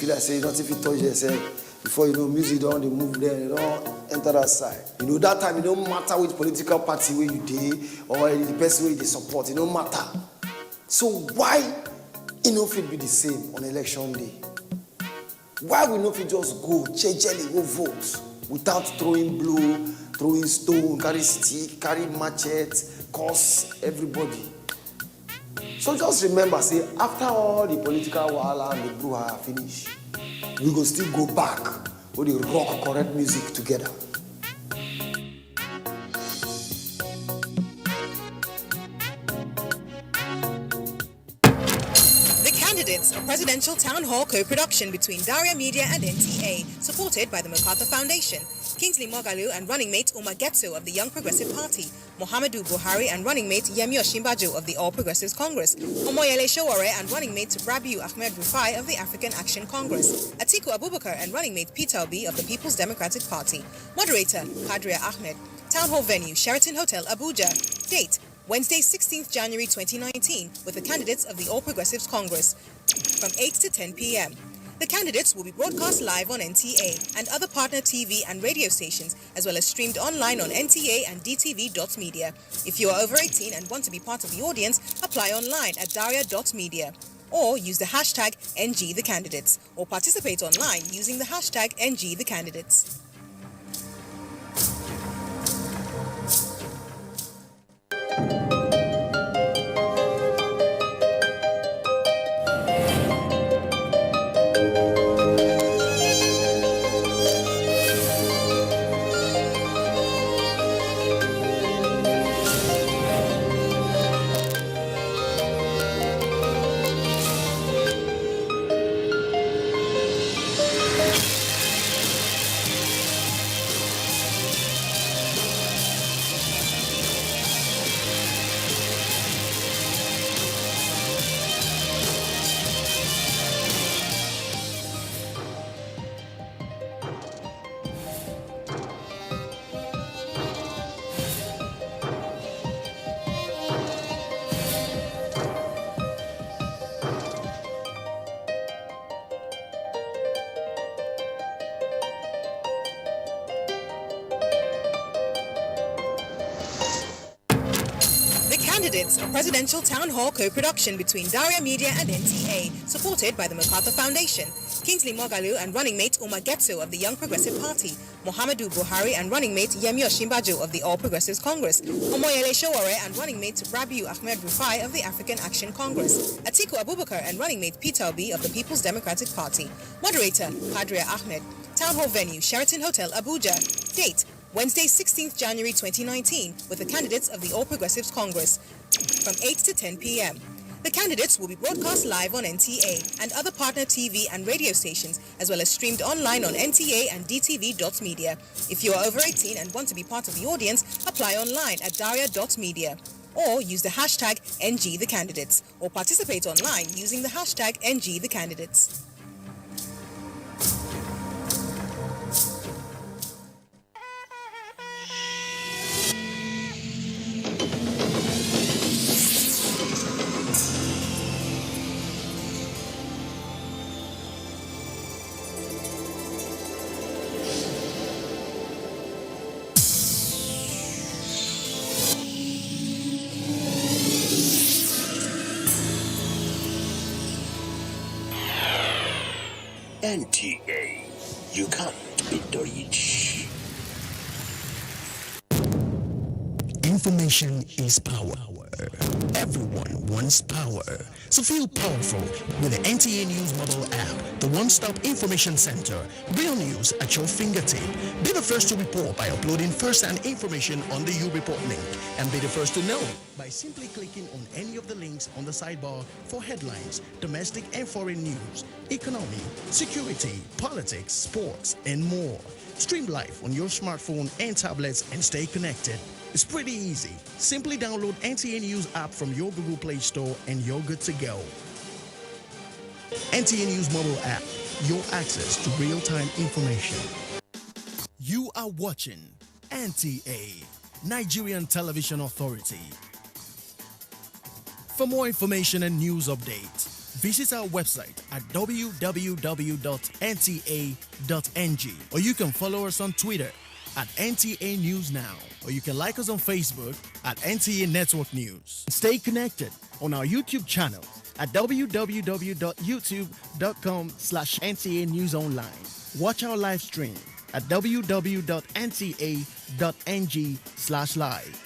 Killer say not if you touch yourself before you know music don't they move there, they don't enter that side. You know that time it don't matter which political party where you dey or the person where they support, it don't matter. So why it no fit be the same on election day? Why we no fit just go jejely go vote without throwing blow, throwing stone, carry stick, carry machete, curse everybody? So just remember, say after all the political wahala and the brouhaha finish, we go still go back with the rock correct music together. The Candidates, a presidential town hall co-production between Daria Media and NTA, supported by the MacArthur Foundation. Kingsley Moghalu and running mate Umar Getso of the Young Progressive Party, Muhammadu Buhari and running mate Yemi Osinbajo of the All Progressives Congress, Omoyele Sowore and running mate Rabiu Ahmed Rufai of the African Action Congress, Atiku Abubakar and running mate Peter Obi of the People's Democratic Party. Moderator Kadria Ahmed. Town hall venue Sheraton Hotel, Abuja. Date Wednesday, 16th January 2019, with the candidates of the All Progressives Congress from 8 to 10 p.m. The candidates will be broadcast live on NTA and other partner TV and radio stations, as well as streamed online on NTA and DTV.media. If you are over 18 and want to be part of the audience, apply online at daria.media or use the hashtag NGThe Candidates or participate online using the hashtag NGThe Candidates. Candidates, a presidential town hall co-production between Daria Media and NTA, supported by the MacArthur Foundation. Kingsley Moghalu and running mate Umar Getso of the Young Progressive Party, Muhammadu Buhari and running mate Yemi Osinbajo of the All Progressives Congress, Omoyele Sowore and running mate Rabiu Ahmed Rufai of the African Action Congress, Atiku Abubakar and running mate Peter Obi of the People's Democratic Party. Moderator Kadria Ahmed. Town hall venue Sheraton Hotel, Abuja. Date Wednesday, 16th January 2019, with the candidates of the All Progressives Congress from 8 to 10 p.m. The candidates will be broadcast live on NTA and other partner TV and radio stations, as well as streamed online on NTA and DTV.media. If you are over 18 and want to be part of the audience, apply online at daria.media or use the hashtag NGThe Candidates or participate online using the hashtag NGThe Candidates. NTA, you can't beat the rich. Information is power. Everyone wants power. So feel powerful with the NTA News mobile app, the one-stop information center. Real news at your fingertip. Be the first to report by uploading first-hand information on the U-Report link. And be the first to know by simply clicking on any of the links on the sidebar for headlines, domestic and foreign news, economy, security, politics, sports, and more. Stream live on your smartphone and tablets and stay connected. It's pretty easy. Simply download NTA News app from your Google Play Store and you're good to go. NTA News mobile app, your access to real-time information. You are watching NTA, Nigerian Television Authority. For more information and news updates, Visit our website at www.nta.ng, or you can follow us on Twitter at NTA News Now, or you can like us on Facebook at NTA Network News. Stay connected on our YouTube channel at www.youtube.com/NTA News Online. Watch our live stream at www.nta.ng/live.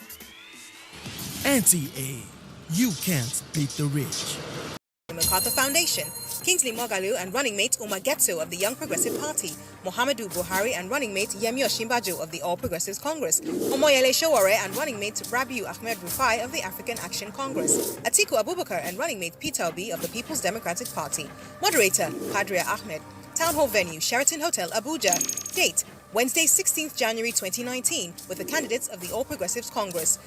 NTA, you can't beat the rich. MacArthur Foundation, Kingsley Moghalu and running mate Osinbajo of the Young Progressive Party, Muhammadu Buhari and running mate Osinbajo of the All Progressives Congress, Omoyele Sowore and running mate Rabiu Ahmed Rufai of the African Action Congress, Atiku Abubakar and running mate Peter Obi of the People's Democratic Party. Moderator, Kadria Ahmed. Town Hall venue, Sheraton Hotel, Abuja. Date, Wednesday, 16th January 2019, with the candidates of the All Progressives Congress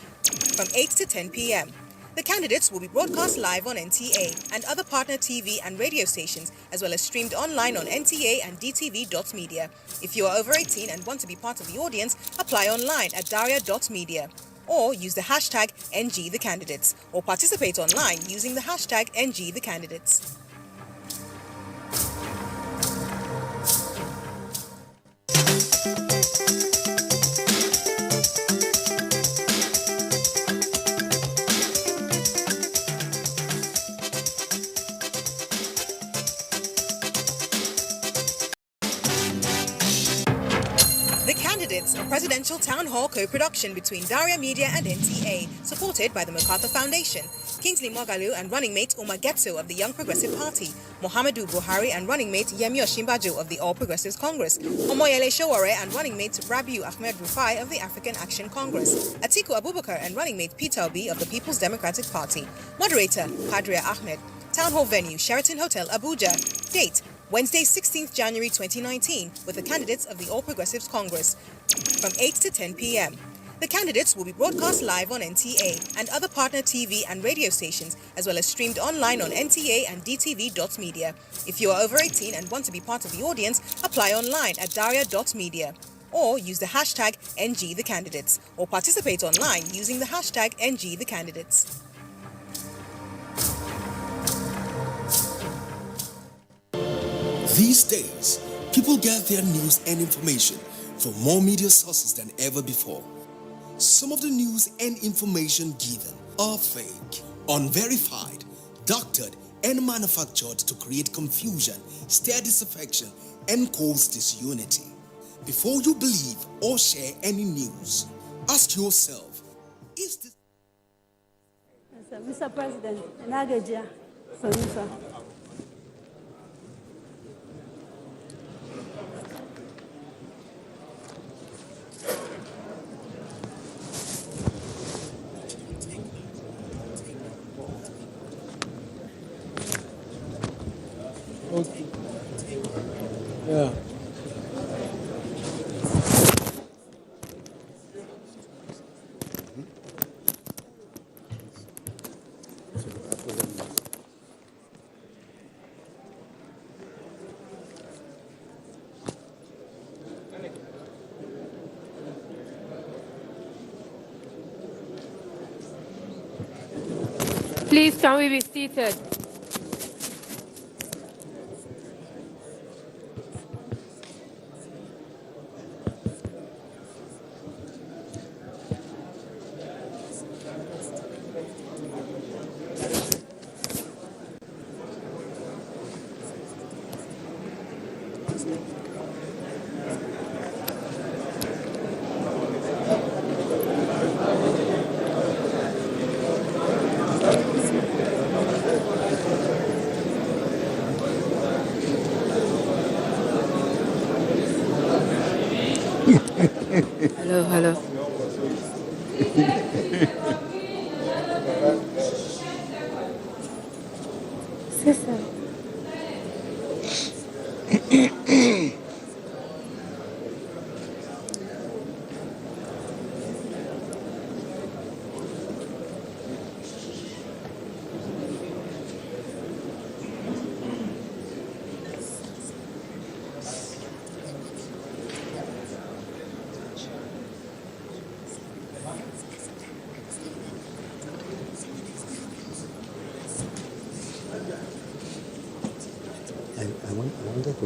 from 8 to 10 p.m. The candidates will be broadcast live on NTA and other partner TV and radio stations, as well as streamed online on NTA and DTV.media. If you are over 18 and want to be part of the audience, apply online at daria.media. Or use the hashtag NGThe Candidates, or participate online using the hashtag NGThe Candidates. A presidential town hall co-production between Daria Media and NTA, supported by the MacArthur Foundation. Kingsley Moghalu and running mate Osinbajo of the Young Progressive Party, Muhammadu Buhari and running mate Osinbajo of the All Progressives Congress, Omoyele Sowore and running mate Rabiu Ahmed Rufai of the African Action Congress, Atiku Abubakar and running mate Peter Obi of the People's Democratic Party. Moderator, Kadria Ahmed. Town Hall venue, Sheraton Hotel, Abuja. Date, Wednesday, 16th January 2019, with the candidates of the All Progressives Congress from 8 to 10 p.m. The candidates will be broadcast live on NTA and other partner TV and radio stations, as well as streamed online on NTA and DTV.media. If you are over 18 and want to be part of the audience, apply online at daria.media. Or use the hashtag NGThe Candidates, or participate online using the hashtag NGThe Candidates. These days, people get their news and information from more media sources than ever before. Some of the news and information given are fake, unverified, doctored, and manufactured to create confusion, stir disaffection, and cause disunity. Before you believe or share any news, ask yourself, is this... Mr. President, Nagaja, Sir. Okay. Yeah. Please, can we be seated? Hello. Sister.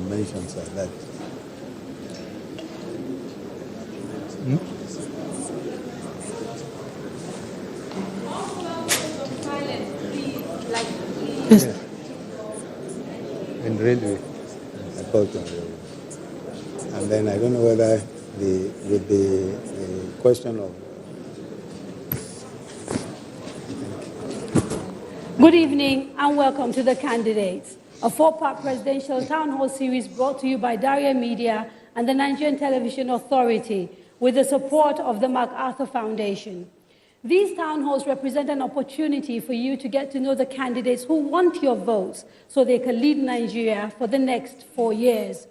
mentioned, sir, that yes. And railway, I called on railway. And then I don't know whether with the question of Good evening and welcome to The Candidates, a four-part presidential town hall series brought to you by Daria Media and the Nigerian Television Authority with the support of the MacArthur Foundation. These town halls represent an opportunity for you to get to know the candidates who want your votes so they can lead Nigeria for the next 4 years.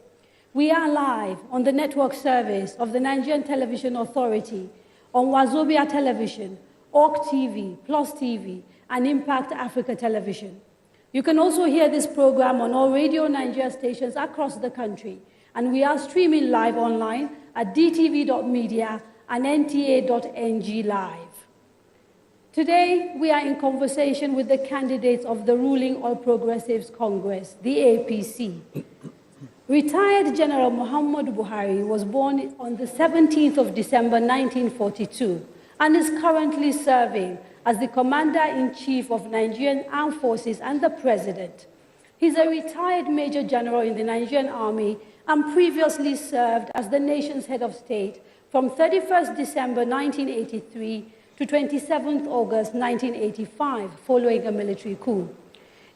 We are live on the network service of the Nigerian Television Authority, on Wazobia Television, Orc TV, Plus TV, and Impact Africa Television. You can also hear this program on all Radio Nigeria stations across the country, and we are streaming live online at dtv.media and nta.ng live. Today, we are in conversation with the candidates of the ruling All Progressives Congress, the APC. Retired General Muhammadu Buhari was born on the 17th of December 1942 and is currently serving as the Commander-in-Chief of Nigerian Armed Forces and the President. He's a retired Major General in the Nigerian Army and previously served as the nation's head of state from 31st December 1983 to 27th August 1985, following a military coup.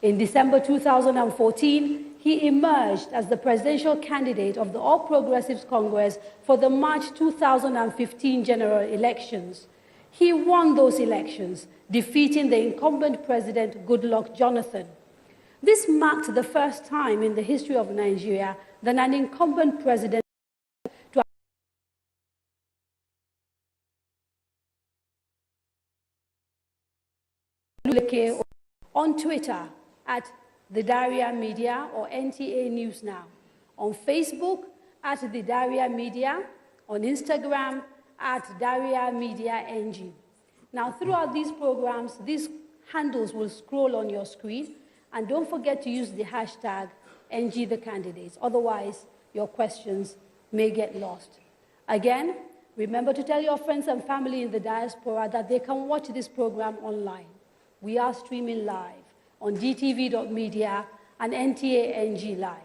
In December 2014, he emerged as the presidential candidate of the All Progressives Congress for the March 2015 general elections. He won those elections, defeating the incumbent president, Goodluck Jonathan. This marked the first time in the history of Nigeria that an incumbent president on Twitter at The Daria Media or NTA News Now, on Facebook at The Daria Media, on Instagram at Daria Media NG. Now, throughout these programs, these handles will scroll on your screen, and don't forget to use the hashtag NGThe candidates. Otherwise, your questions may get lost. Again, remember to tell your friends and family in the diaspora that they can watch this program online. We are streaming live on dtv.media and NTA NG Live.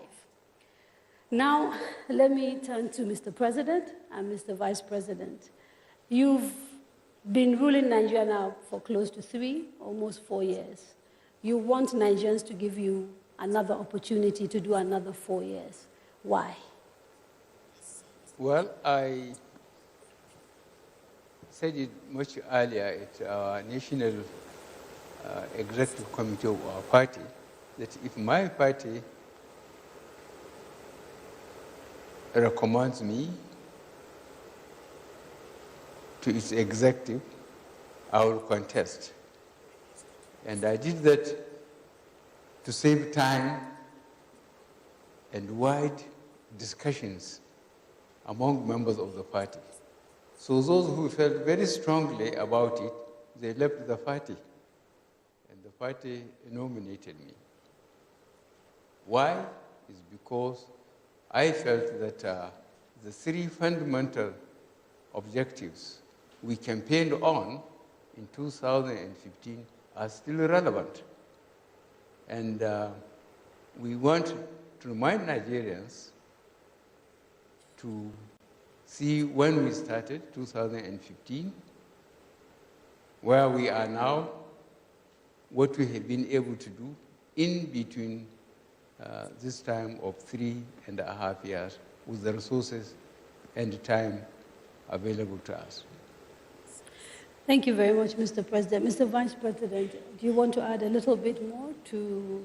Now, let me turn to Mr. President and Mr. Vice President. You've been ruling Nigeria now for close to 3, almost 4 years. You want Nigerians to give you another opportunity to do another 4 years. Why? Well, I said it much earlier at our national executive committee of our party, that if my party recommends me to its executive, I will contest. And I did that to save time and wide discussions among members of the party. So those who felt very strongly about it, they left the party. And the party nominated me. Why? Is because I felt that the 3 fundamental objectives we campaigned on in 2015 are still relevant. And we want to remind Nigerians to see when we started, 2015, where we are now, what we have been able to do in between this time of 3.5 years with the resources and the time available to us. Thank you very much, Mr. President. Mr. Vice President, do you want to add a little bit more to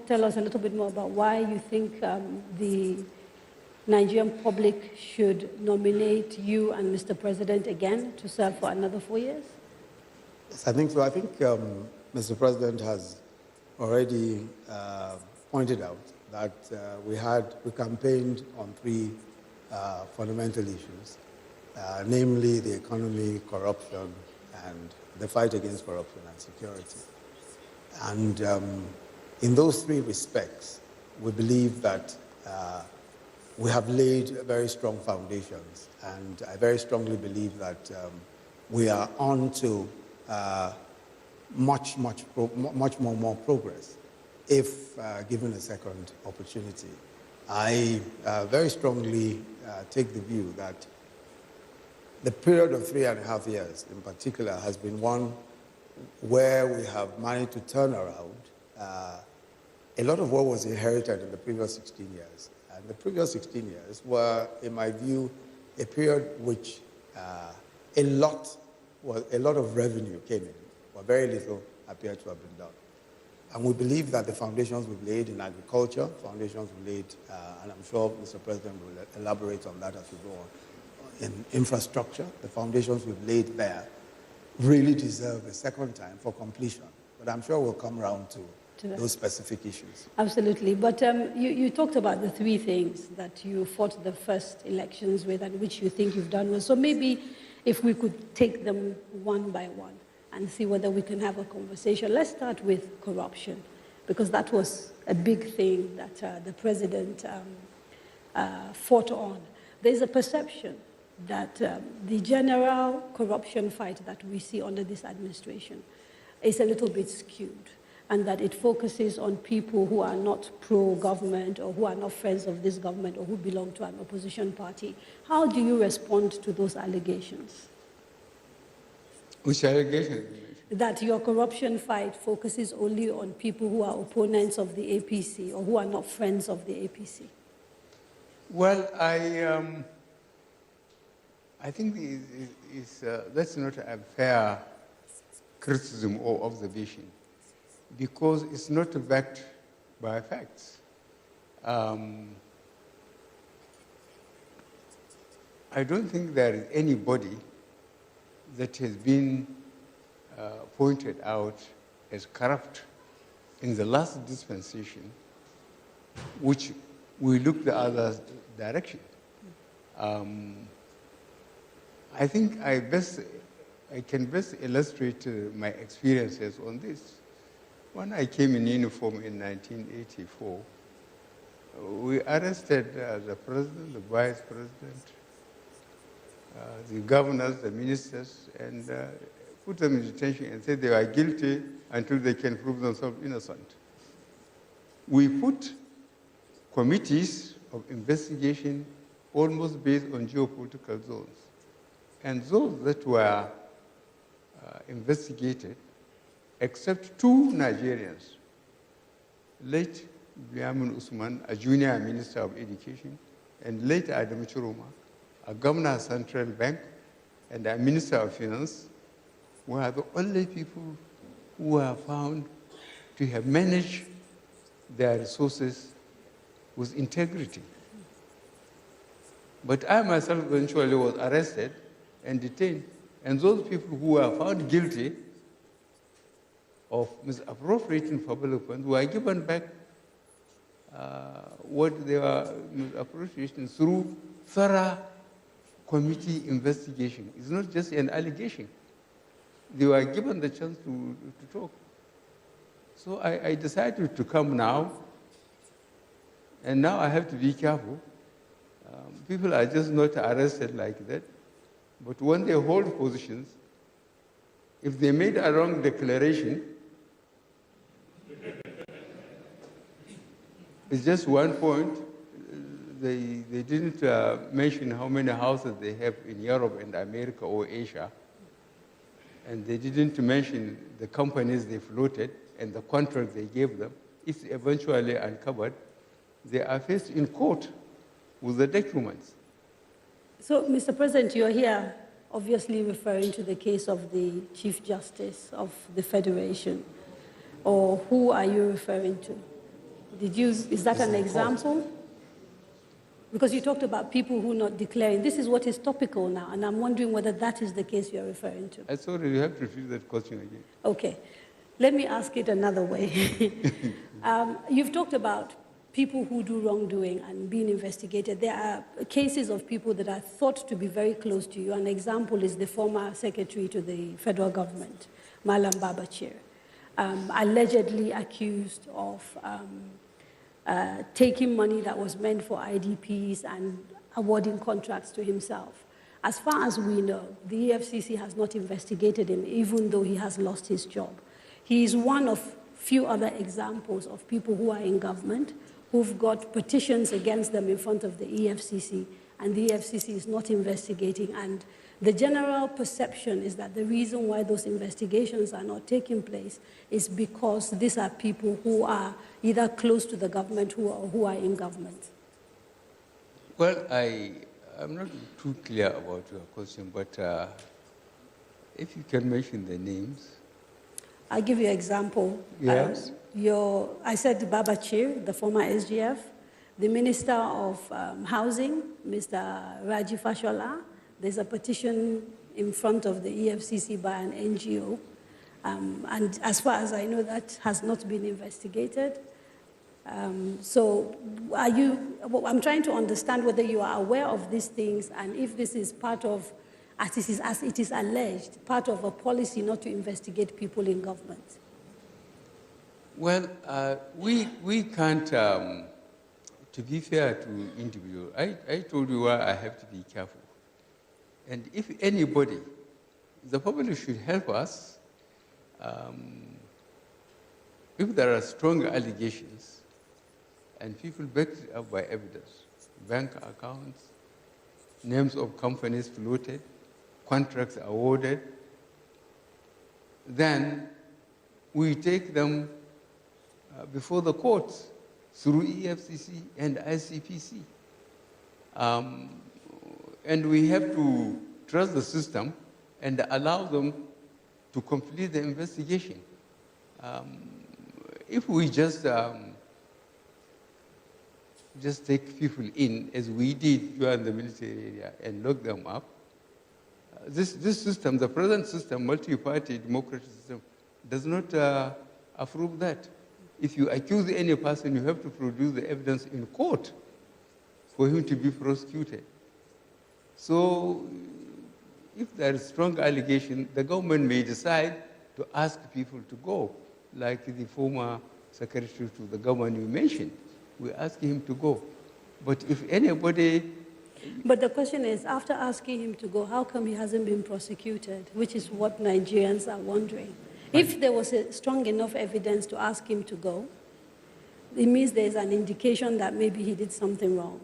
tell us a little bit more about why you think the Nigerian public should nominate you and Mr. President again to serve for another 4 years? Yes, I think so. I think Mr. President has already pointed out that we campaigned on 3 fundamental issues. Namely the economy, corruption, and the fight against corruption and security. And in those 3 respects, we believe that we have laid very strong foundations, and I very strongly believe that we are on to much more progress if given a second opportunity. I very strongly take the view that the period of 3.5 years in particular has been one where we have managed to turn around a lot of what was inherited in the previous 16 years. And the previous 16 years were, in my view, a period which a lot of revenue came in, but very little appeared to have been done. And we believe that the foundations we've laid in agriculture, foundations we've laid, and I'm sure Mr. President will elaborate on that as we go on, in infrastructure, the foundations we've laid there really deserve a second time for completion. But I'm sure we'll come around to those specific issues. Absolutely. But you talked about the three things that you fought the first elections with and which you think you've done well. So maybe if we could take them one by one and see whether we can have a conversation. Let's start with corruption, because that was a big thing that the president fought on. There's a perception that the general corruption fight that we see under this administration is a little bit skewed, and that it focuses on people who are not pro-government or who are not friends of this government or who belong to an opposition party. How do you respond to those allegations? Which allegations? That your corruption fight focuses only on people who are opponents of the APC or who are not friends of the APC. Well, I think that's not a fair criticism or observation, because it's not backed by facts. I don't think there is anybody that has been pointed out as corrupt in the last dispensation, which we look the other direction. I think I can best illustrate my experiences on this. When I came in uniform in 1984, we arrested the president, the vice president, the governors, the ministers, and put them in detention and said they are guilty until they can prove themselves innocent. We put committees of investigation almost based on geopolitical zones. And those that were investigated, except two Nigerians, late Biamun Usman, a junior minister of education, and late Adam Chiroma, a governor of Central Bank, and a minister of finance, were the only people who were found to have managed their resources with integrity. But I myself eventually was arrested and detained, and those people who were found guilty of misappropriating public funds were given back what they were misappropriating through thorough committee investigation. It's not just an allegation. They were given the chance to talk. So I decided to come now, and now I have to be careful. People are just not arrested like that, but when they hold positions, if they made a wrong declaration, it's just one point. They didn't mention how many houses they have in Europe and America or Asia. And they didn't mention the companies they floated and the contract they gave them. If eventually uncovered, they are faced in court with the documents. So, Mr. President, you're here obviously referring to the case of the Chief Justice of the Federation. Or who are you referring to? Is that an example? Because you talked about people who are not declaring. This is what is topical now, and I'm wondering whether that is the case you're referring to. I thought you have to repeat that question again. Okay. Let me ask it another way. You've talked about people who do wrongdoing and being investigated. There are cases of people that are thought to be very close to you. An example is the former secretary to the federal government, Malam Babachir, allegedly accused of taking money that was meant for IDPs and awarding contracts to himself. As far as we know, the EFCC has not investigated him, even though he has lost his job. He is one of few other examples of people who are in government, who've got petitions against them in front of the EFCC, and the EFCC is not investigating. And the general perception is that the reason why those investigations are not taking place is because these are people who are either close to the government or who are in government. Well, I'm not too clear about your question, but if you can mention the names. I'll give you an example. Yes. I said Babachir, the former SGF, the Minister of Housing, Mr. Raji Fashola. There's a petition in front of the EFCC by an NGO. And as far as I know, that has not been investigated. So I'm trying to understand whether you are aware of these things and if this is part of, as it is alleged, part of a policy not to investigate people in government. Well, we can't, to be fair to individuals, I told you why I have to be careful. And if anybody, the public should help us, if there are strong allegations and people backed it up by evidence, bank accounts, names of companies floated, contracts awarded, then we take them before the courts through EFCC and ICPC. And we have to trust the system and allow them to complete the investigation. If we just take people in, as we did during the military area, and lock them up, this system, the present system, multi-party democratic system, does not approve that. If you accuse any person, you have to produce the evidence in court for him to be prosecuted. So if there is strong allegation, the government may decide to ask people to go, like the former secretary to the government you mentioned. We ask him to go. But if anybody... But the question is, after asking him to go, how come he hasn't been prosecuted, which is what Nigerians are wondering. If there was a strong enough evidence to ask him to go, it means there's an indication that maybe he did something wrong.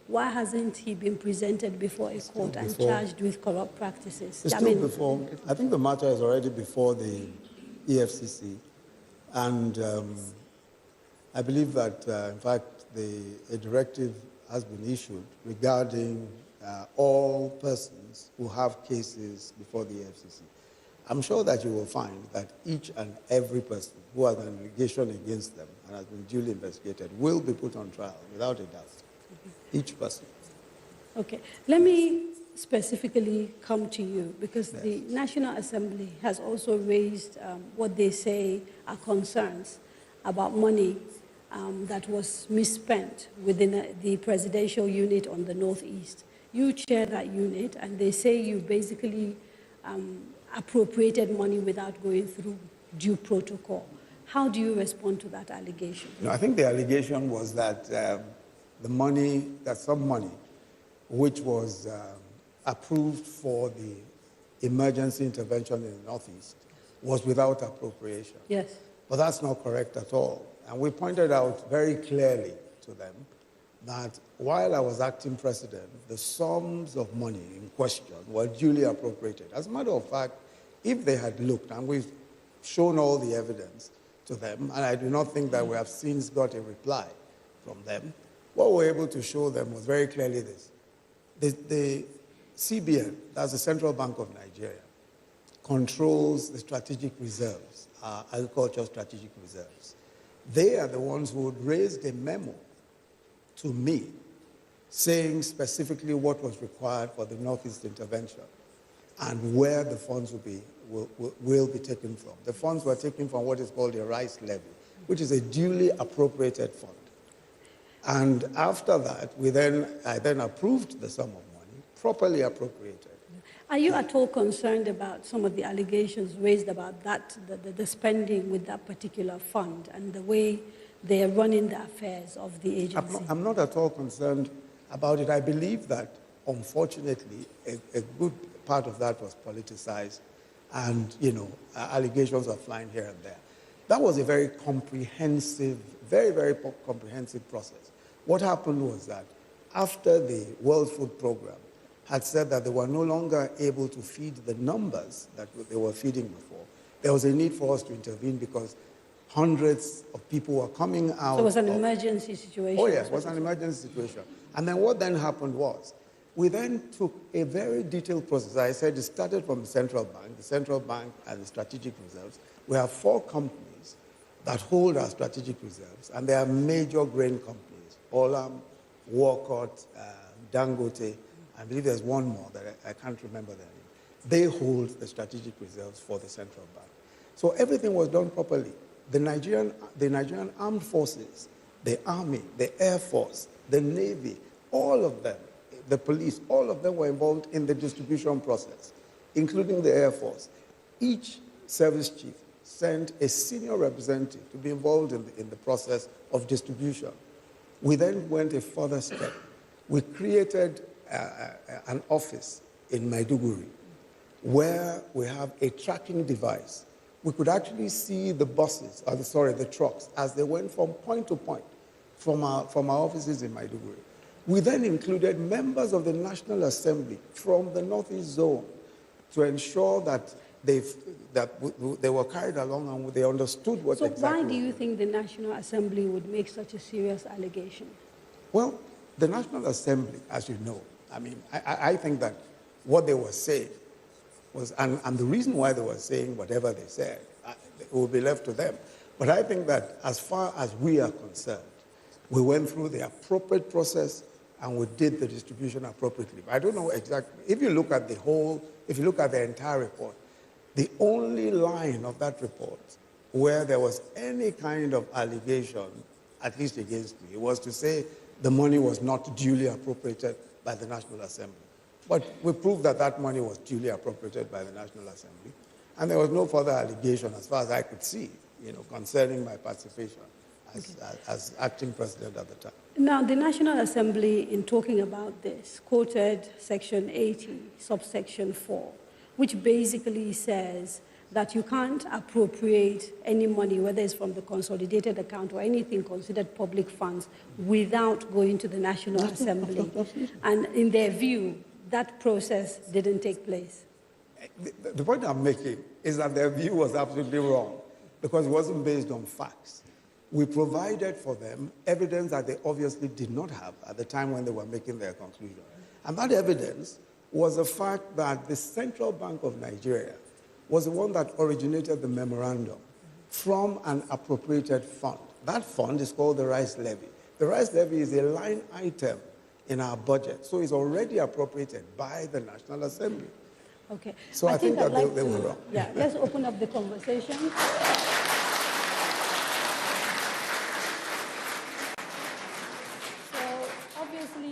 Why hasn't he been presented before a court and charged with corrupt practices? It's still before. I think the matter is already before the EFCC. And I believe that, in fact, a directive has been issued regarding all persons who have cases before the EFCC. I'm sure that you will find that each and every person who has an allegation against them and has been duly investigated will be put on trial, without a doubt. Each person. Okay. Let me specifically come to you, because yes, the National Assembly has also raised what they say are concerns about money that was misspent within the presidential unit on the Northeast. You chair that unit, and they say you basically appropriated money without going through due protocol. How do you respond to that allegation? No, I think the allegation was that some money which was approved for the emergency intervention in the Northeast was without appropriation. Yes. But that's not correct at all. And we pointed out very clearly to them that while I was acting president, the sums of money in question were duly appropriated. As a matter of fact, if they had looked, and we've shown all the evidence to them, and I do not think that we have since got a reply from them, what we were able to show them was very clearly this. The CBN, that's the Central Bank of Nigeria, controls the strategic reserves, agricultural strategic reserves. They are the ones who would raise a memo to me saying specifically what was required for the Northeast intervention and where the funds will be taken from. The funds were taken from what is called a rice levy, which is a duly appropriated fund. And after that, I then approved the sum of money, properly appropriated. Are you at all concerned about some of the allegations raised about that, the spending with that particular fund and the way they are running the affairs of the agency? I'm not at all concerned about it. I believe that, unfortunately, a good part of that was politicized, and, allegations are flying here and there. That was a very comprehensive, very, very comprehensive process. What happened was that after the World Food Program had said that they were no longer able to feed the numbers that they were feeding before, there was a need for us to intervene because hundreds of people were coming out. So it was an emergency situation? Oh, yes, it was an emergency situation. And then what then happened was, we then took a very detailed process. I said it started from the central bank and the strategic reserves. We have 4 companies that hold our strategic reserves, and they are major grain companies: Olam, Walcott, Dangote. I believe there's one more that I can't remember their name. They hold the strategic reserves for the central bank. So everything was done properly. The Nigerian armed forces, the army, the air force, the navy, all of them, the police, all of them were involved in the distribution process, including the air force. Each service chief sent a senior representative to be involved in the process of distribution. We then went a further step. We created an office in Maiduguri where we have a tracking device. We could actually see the buses, the trucks, as they went from point to point from our offices in Maiduguri. We then included members of the National Assembly from the Northeast Zone to ensure that they were carried along and they understood what exactly. So why do you think the National Assembly would make such a serious allegation? Well, the National Assembly, as you know, I think that what they were saying was, and the reason why they were saying whatever they said, it will be left to them. But I think that as far as we are concerned, we went through the appropriate process and we did the distribution appropriately. I don't know exactly. If you look at the entire report, the only line of that report where there was any kind of allegation, at least against me, was to say the money was not duly appropriated by the National Assembly. But we proved that that money was duly appropriated by the National Assembly, and there was no further allegation, as far as I could see, concerning my participation as acting president at the time. Now, the National Assembly, in talking about this, quoted Section 80, subsection 4, which basically says that you can't appropriate any money, whether it's from the consolidated account or anything considered public funds, without going to the National Assembly. And in their view, that process didn't take place. The point I'm making is that their view was absolutely wrong because it wasn't based on facts. We provided for them evidence that they obviously did not have at the time when they were making their conclusion. And that evidence was the fact that the Central Bank of Nigeria was the one that originated the memorandum from an appropriated fund. That fund is called the Rice Levy. The Rice Levy is a line item in our budget, so it's already appropriated by the National Assembly. Okay. So I think that they were wrong. Yeah, let's open up the conversation.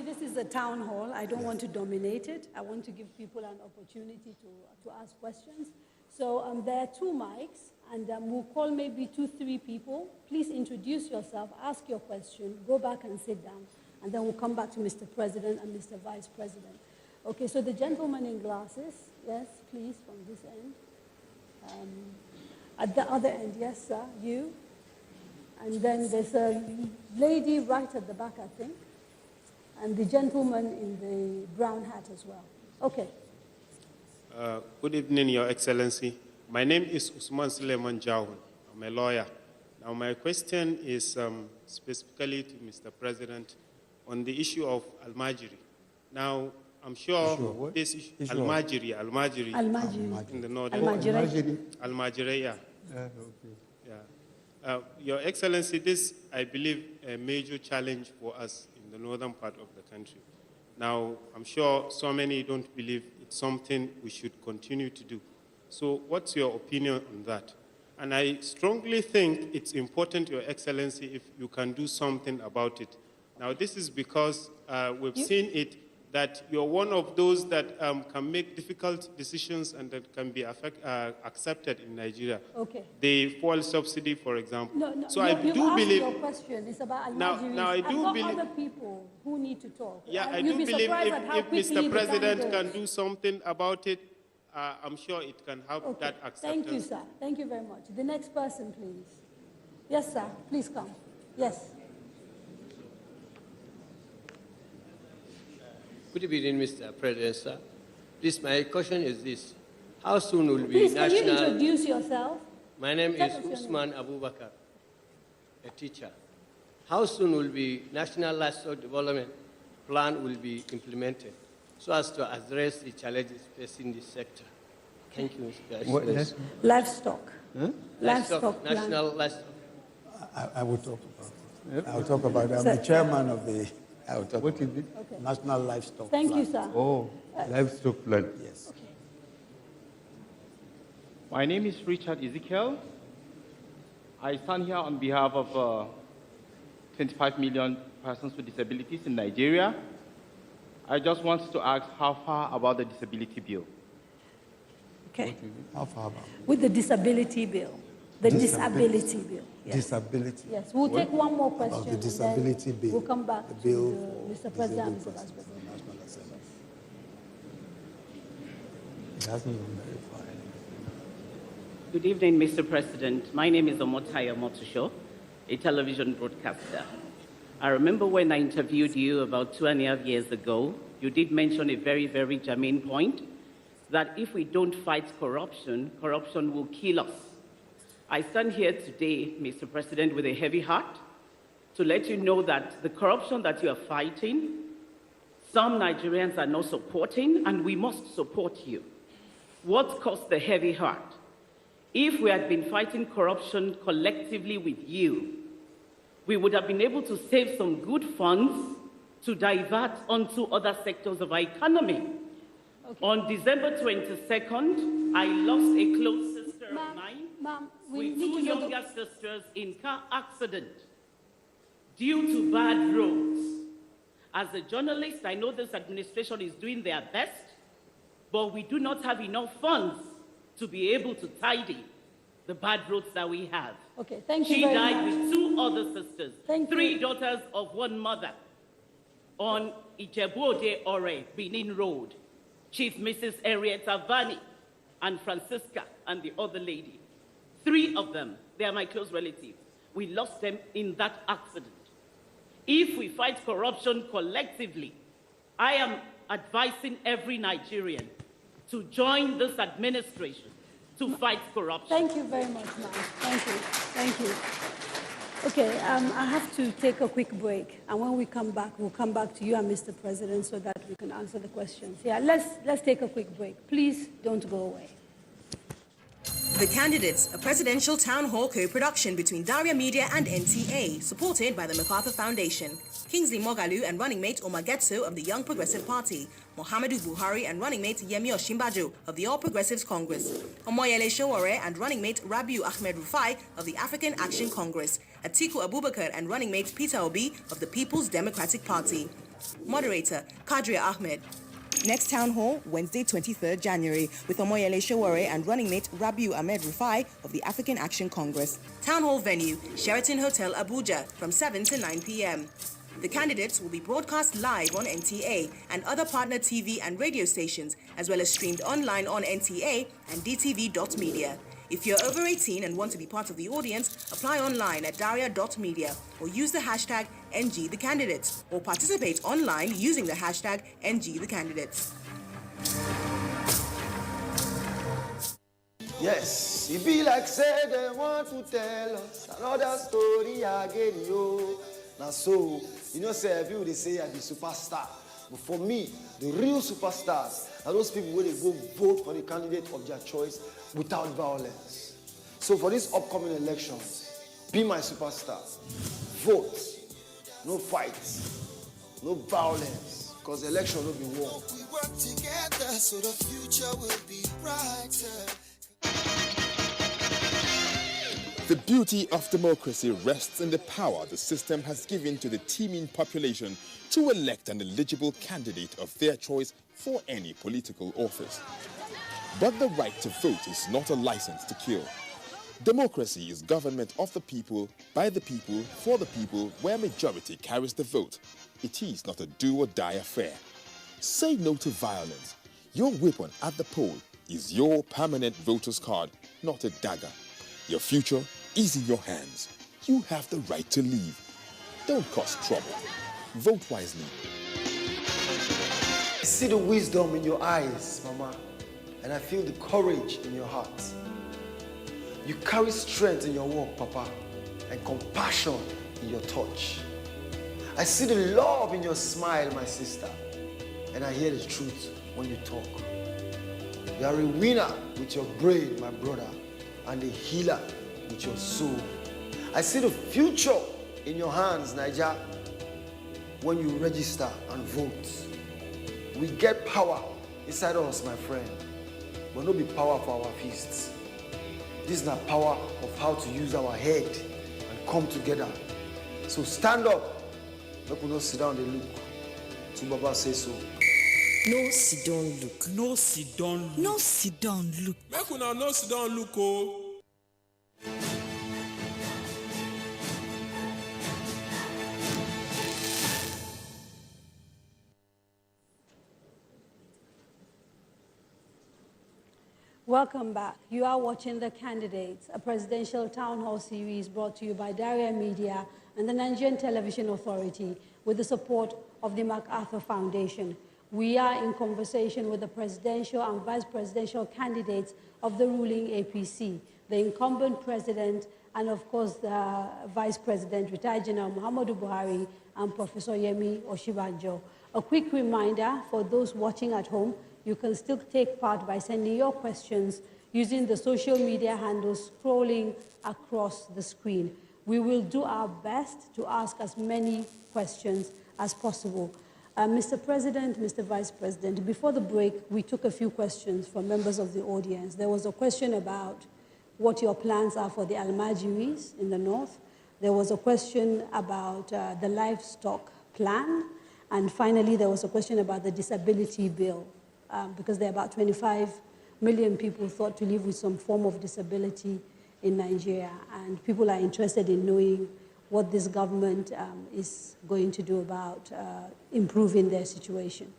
This is a town hall. I don't want to dominate it. I want to give people an opportunity to ask questions. So there are 2 mics, and we'll call maybe 2-3 people. Please introduce yourself, ask your question, go back and sit down, and then we'll come back to Mr. President and Mr. Vice President. Okay, so the gentleman in glasses, yes, please, from this end. At the other end, yes, sir, you. And then there's a lady right at the back, I think. And the gentleman in the brown hat as well. Okay. Good evening, Your Excellency. My name is Usman Suleiman Jawun. I'm a lawyer. Now, my question is specifically to Mr. President on the issue of Al-Majiri. Now, I'm sure this issue, Al-Majiri in the north. Al-Majiri, yeah. Yeah. Your Excellency, this, I believe, a major challenge for us in the northern part of the country. Now, I'm sure so many don't believe it's something we should continue to do. So what's your opinion on that? And I strongly think it's important, Your Excellency, if you can do something about it. Now, this is because we've seen it that you're one of those that can make difficult decisions and that can be accepted in Nigeria. Okay. The fuel subsidy, for example. No, so I do asked believe. Your question is about Now I do I've got believe. other people who need to talk. Yeah, I You'll do be believe surprised if at how Mr. President quickly can do something about it, I'm sure it can help that acceptance. Thank you, sir. Thank you very much. The next person, please. Yes, sir. Please come. Yes. Good evening, Mr. President, sir. Please, my question is this. How soon will be Please, national... can you introduce yourself? My name is Usman Abubakar, a teacher. How soon will be National Livestock Development Plan will be implemented so as to address the challenges facing this sector? Thank you, Mr. President. Livestock. Huh? Livestock plan. National Livestock. I will talk about it. I will talk about it. I'm the chairman of the What is it? National Livestock Thank Plan. you, sir. Oh, livestock plan. Yes. Okay. My name is Richard Ezekiel. I stand here on behalf of 25 million persons with disabilities in Nigeria. I just want to ask how far about the disability bill? Okay. How far about? With the disability bill. The disability bill. Yes. Disability. Yes. We'll take one more question. About the disability and then bill. We'll come back the bill to Mr. President and Mr. Vice President. National Assembly. It hasn't gone very far. Good evening, Mr. President. My name is Omotayo Motosho, a television broadcaster. I remember when I interviewed you about 2.5 years ago, you did mention a very, very germane point, that if we don't fight corruption, corruption will kill us. I stand here today, Mr. President, with a heavy heart to let you know that the corruption that you are fighting, some Nigerians are not supporting, and we must support you. What caused the heavy heart? If we had been fighting corruption collectively with you, we would have been able to save some good funds to divert onto other sectors of our economy. Okay. On December 22nd, I lost a close sister of mine with two younger sisters in car accident due to bad roads. As a journalist, I know this administration is doing their best, but we do not have enough funds to be able to tidy the bad roads that we have. Okay, thank you She very died much. with two other sisters, Thank three you. daughters of one mother on Ijebu-Ode Ore, Benin Road. Chief Mrs. Henrietta Vani and Francisca and the other lady. Three of them, they are my close relatives. We lost them in that accident. If we fight corruption collectively, I am advising every Nigerian to join this administration to fight corruption. Thank you very much, ma'am. Thank you. Thank you. Okay, I have to take a quick break, and when we come back, we'll come back to you and Mr. President so that we can answer the questions. Yeah, let's take a quick break. Please don't go away. The Candidates, a presidential town hall co-production between Daria Media and NTA, supported by the MacArthur Foundation. Kingsley Moghalu and running mate Omar Getso of the Young Progressive Party, Muhammadu Buhari and running mate Yemi Osinbajo of the All Progressives Congress, Omoyele Sowore and running mate Rabiu Ahmed Rufai of the African Action Congress, Atiku Abubakar and running mate Peter Obi of the People's Democratic Party. Moderator Kadria Ahmed. Next town hall, Wednesday, 23rd January, with Omoyele Sowore and running mate Rabiu Ahmed Rufai of the African Action Congress. Town hall venue, Sheraton Hotel, Abuja, from 7 to 9 p.m. The candidates will be broadcast live on NTA and other partner TV and radio stations, as well as streamed online on NTA and DTV.media. If you're over 18 and want to be part of the audience, apply online at daria.media or use the hashtag NGTheCandidates or participate online using the hashtag NGTheCandidates. Yes, it be like say they want to tell us another story again, yo. Now so, you know, say people they say I be superstar. But for me, the real superstars are those people where they go vote for the candidate of their choice without violence. So for these upcoming elections, be my superstar. Vote. No fights. No violence. Because the election will be won. We work together so the future will be brighter. The beauty of democracy rests in the power the system has given to the teeming population to elect an eligible candidate of their choice for any political office. But the right to vote is not a license to kill. Democracy is government of the people, by the people, for the people, where majority carries the vote. It is not a do-or-die affair. Say no to violence. Your weapon at the poll is your permanent voter's card, not a dagger. Your future is in your hands. You have the right to leave. Don't cause trouble. Vote wisely. I see the wisdom in your eyes, Mama, and I feel the courage in your heart. You carry strength in your walk, Papa, and compassion in your touch. I see the love in your smile, my sister, and I hear the truth when you talk. You are a winner with your brain, my brother, and a healer with your soul. I see the future in your hands, Niger, when you register and vote. We get power inside us, my friend, but not be power for our fists. This is not power of how to use our head and come together. So stand up. Let us not sit down and look. To Baba say so. No sit down look. No sit down look. No sit down look. Make una no sit down look oh. Welcome back. You are watching The Candidates, a presidential town hall series brought to you by Daria Media and the Nigerian Television Authority with the support of the MacArthur Foundation. We are in conversation with the presidential and vice presidential candidates of the ruling APC, the incumbent president and, of course, the vice president, retired General Muhammadu Buhari, and Professor Yemi Osinbajo. A quick reminder for those watching at home, you can still take part by sending your questions using the social media handles scrolling across the screen. We will do our best to ask as many questions as possible. Mr. President, Mr. Vice President, before the break, we took a few questions from members of the audience. There was a question about what your plans are for the Almajiris in the north. There was a question about the livestock plan. And finally, there was a question about the disability bill. Because there are about 25 million people thought to live with some form of disability in Nigeria. And people are interested in knowing what this government is going to do about improving their situation.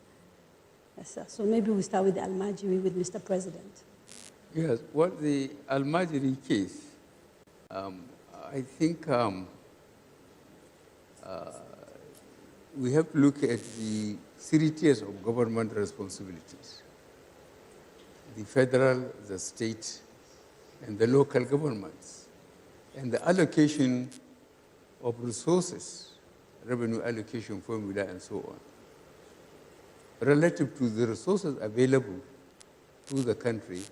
Yes, sir. So maybe we start with the Almajiri with Mr. President. Yes, what the Almajiri case, I think we have to look at the 3 tiers of government responsibilities: the federal, the state, and the local governments, and the allocation of resources, revenue allocation formula, and so on, relative to the resources available to the country.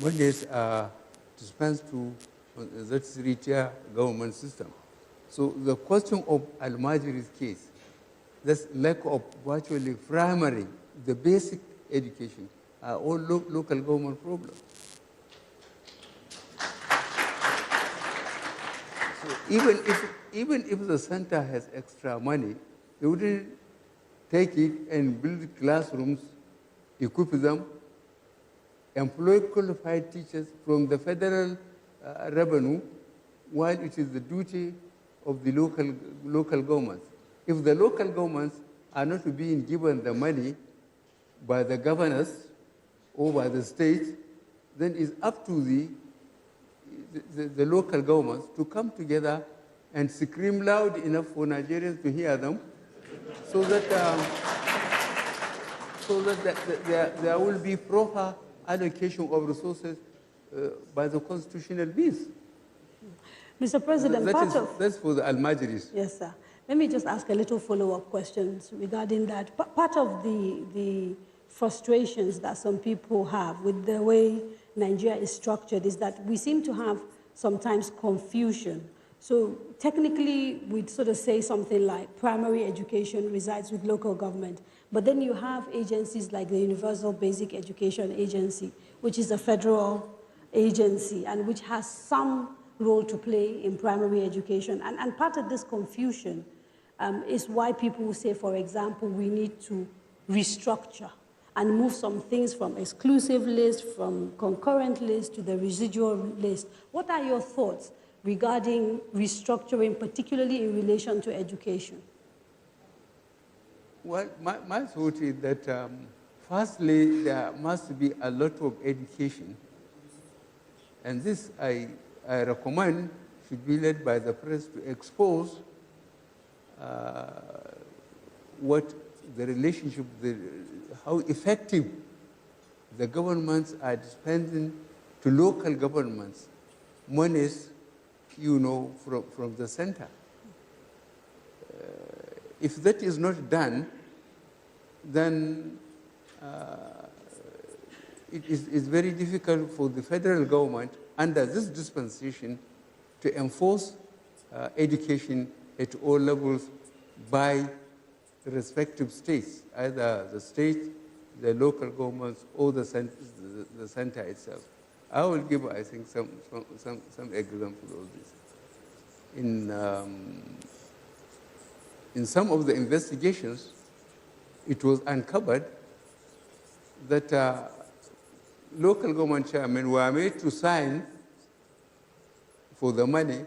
Monies are dispensed to that 3-tier government system. So the question of Almajiri's case, this lack of virtually primary, the basic education, are all local government problems. So even if the center has extra money, they wouldn't take it and build classrooms, equip them, employ qualified teachers from the federal revenue, while it is the duty of the local governments. If the local governments are not being given the money by the governors or by the state, then it's up to the local governments to come together and scream loud enough for Nigerians to hear them, so that there will be proper allocation of resources by the constitutional means. Mr. President, that's for the Almajiris. Yes, sir. Let me just ask a little follow-up questions regarding that. Part of the frustrations that some people have with the way Nigeria is structured is that we seem to have sometimes confusion. So technically, we'd sort of say something like primary education resides with local government, but then you have agencies like the Universal Basic Education Agency, which is a federal agency and which has some role to play in primary education. And part of this confusion is why people will say, for example, we need to restructure and move some things from exclusive list, from concurrent list to the residual list. What are your thoughts regarding restructuring, particularly in relation to education? Well, my thought is that firstly, there must be a lot of education. And this I recommend should be led by the press to expose what the relationship, how effective the governments are spending to local governments monies, from the center. If that is not done, then it is very difficult for the federal government under this dispensation to enforce education at all levels by the respective states, either the state, the local governments, or the center itself. I will give, I think, some examples of this. In some of the investigations, it was uncovered that local government chairmen were made to sign for the money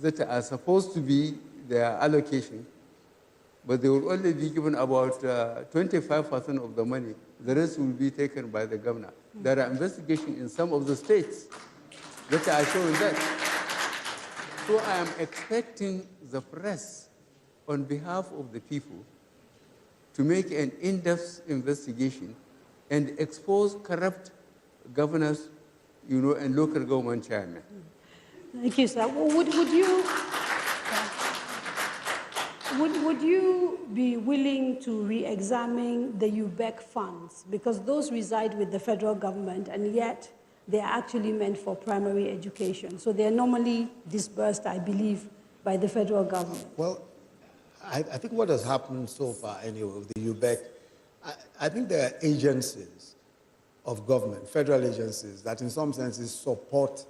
that are supposed to be their allocation, but they will only be given about 25% of the money. The rest will be taken by the governor. There are investigations in some of the states that are showing that. So I am expecting the press, on behalf of the people, to make an in-depth investigation and expose corrupt governors, and local government chairmen. Thank you, sir. Would you be willing to re-examine the UBEC funds? Because those reside with the federal government, and yet they are actually meant for primary education. So they are normally disbursed, I believe, by the federal government. Well, I think what has happened so far, anyway, with the UBEC, I think there are agencies of government, federal agencies, that in some senses support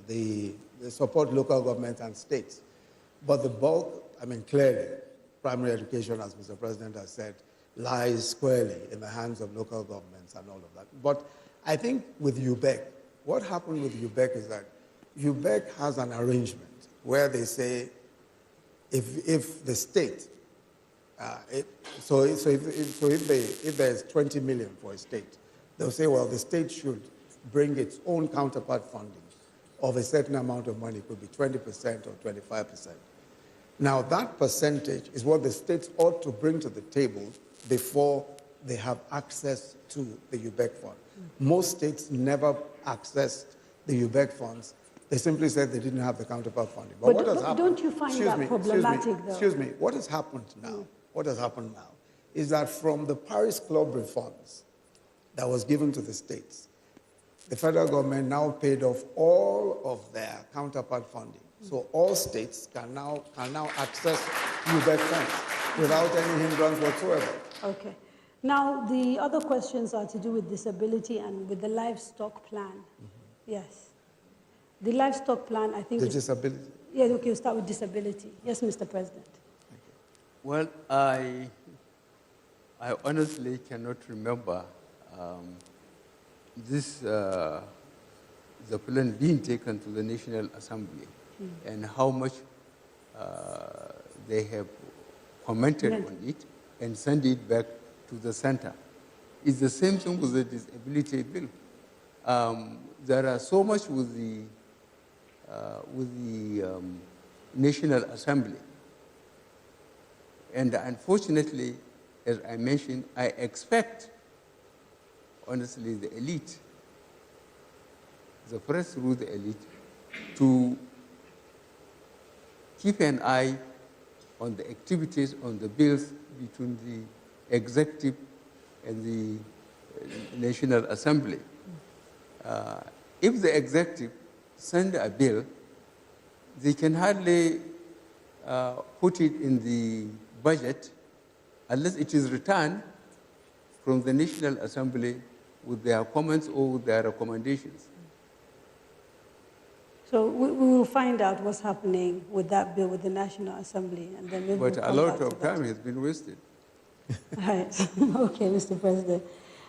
they support local government and states. But the bulk, clearly, primary education, as Mr. President has said, lies squarely in the hands of local governments and all of that. But I think with UBEC, what happened with UBEC is that UBEC has an arrangement where they say if the state, if there's 20 million for a state, they'll say, well, the state should bring its own counterpart funding of a certain amount of money. It could be 20% or 25%. Now, that percentage is what the states ought to bring to the table before they have access to the UBEC fund. Most states never accessed the UBEC funds. They simply said they didn't have the counterpart funding. But what has happened? Don't you find that problematic, though? Excuse me. What has happened now? What has happened now is that from the Paris Club refunds that was given to the states, the federal government now paid off all of their counterpart funding. So all states can now access UBEC funds without any hindrance whatsoever. Okay. Now, the other questions are to do with disability and with the livestock plan. Yes. The livestock plan, I think... The disability? Yeah, okay, we'll start with disability. Yes, Mr. President. Well, I honestly cannot remember the plan being taken to the National Assembly and how much they have commented on it and sent it back to the center. It's the same thing with the disability bill. There are so much with the National Assembly. And unfortunately, as I mentioned, I expect, honestly, the elite, the press through the elite, to keep an eye on the activities, on the bills between the executive and the National Assembly. If the executive send a bill, they can hardly put it in the budget unless it is returned from the National Assembly with their comments or with their recommendations. So we will find out what's happening with that bill with the National Assembly, and then maybe we'll But a come lot back of time has been wasted. Right. Okay, Mr. President.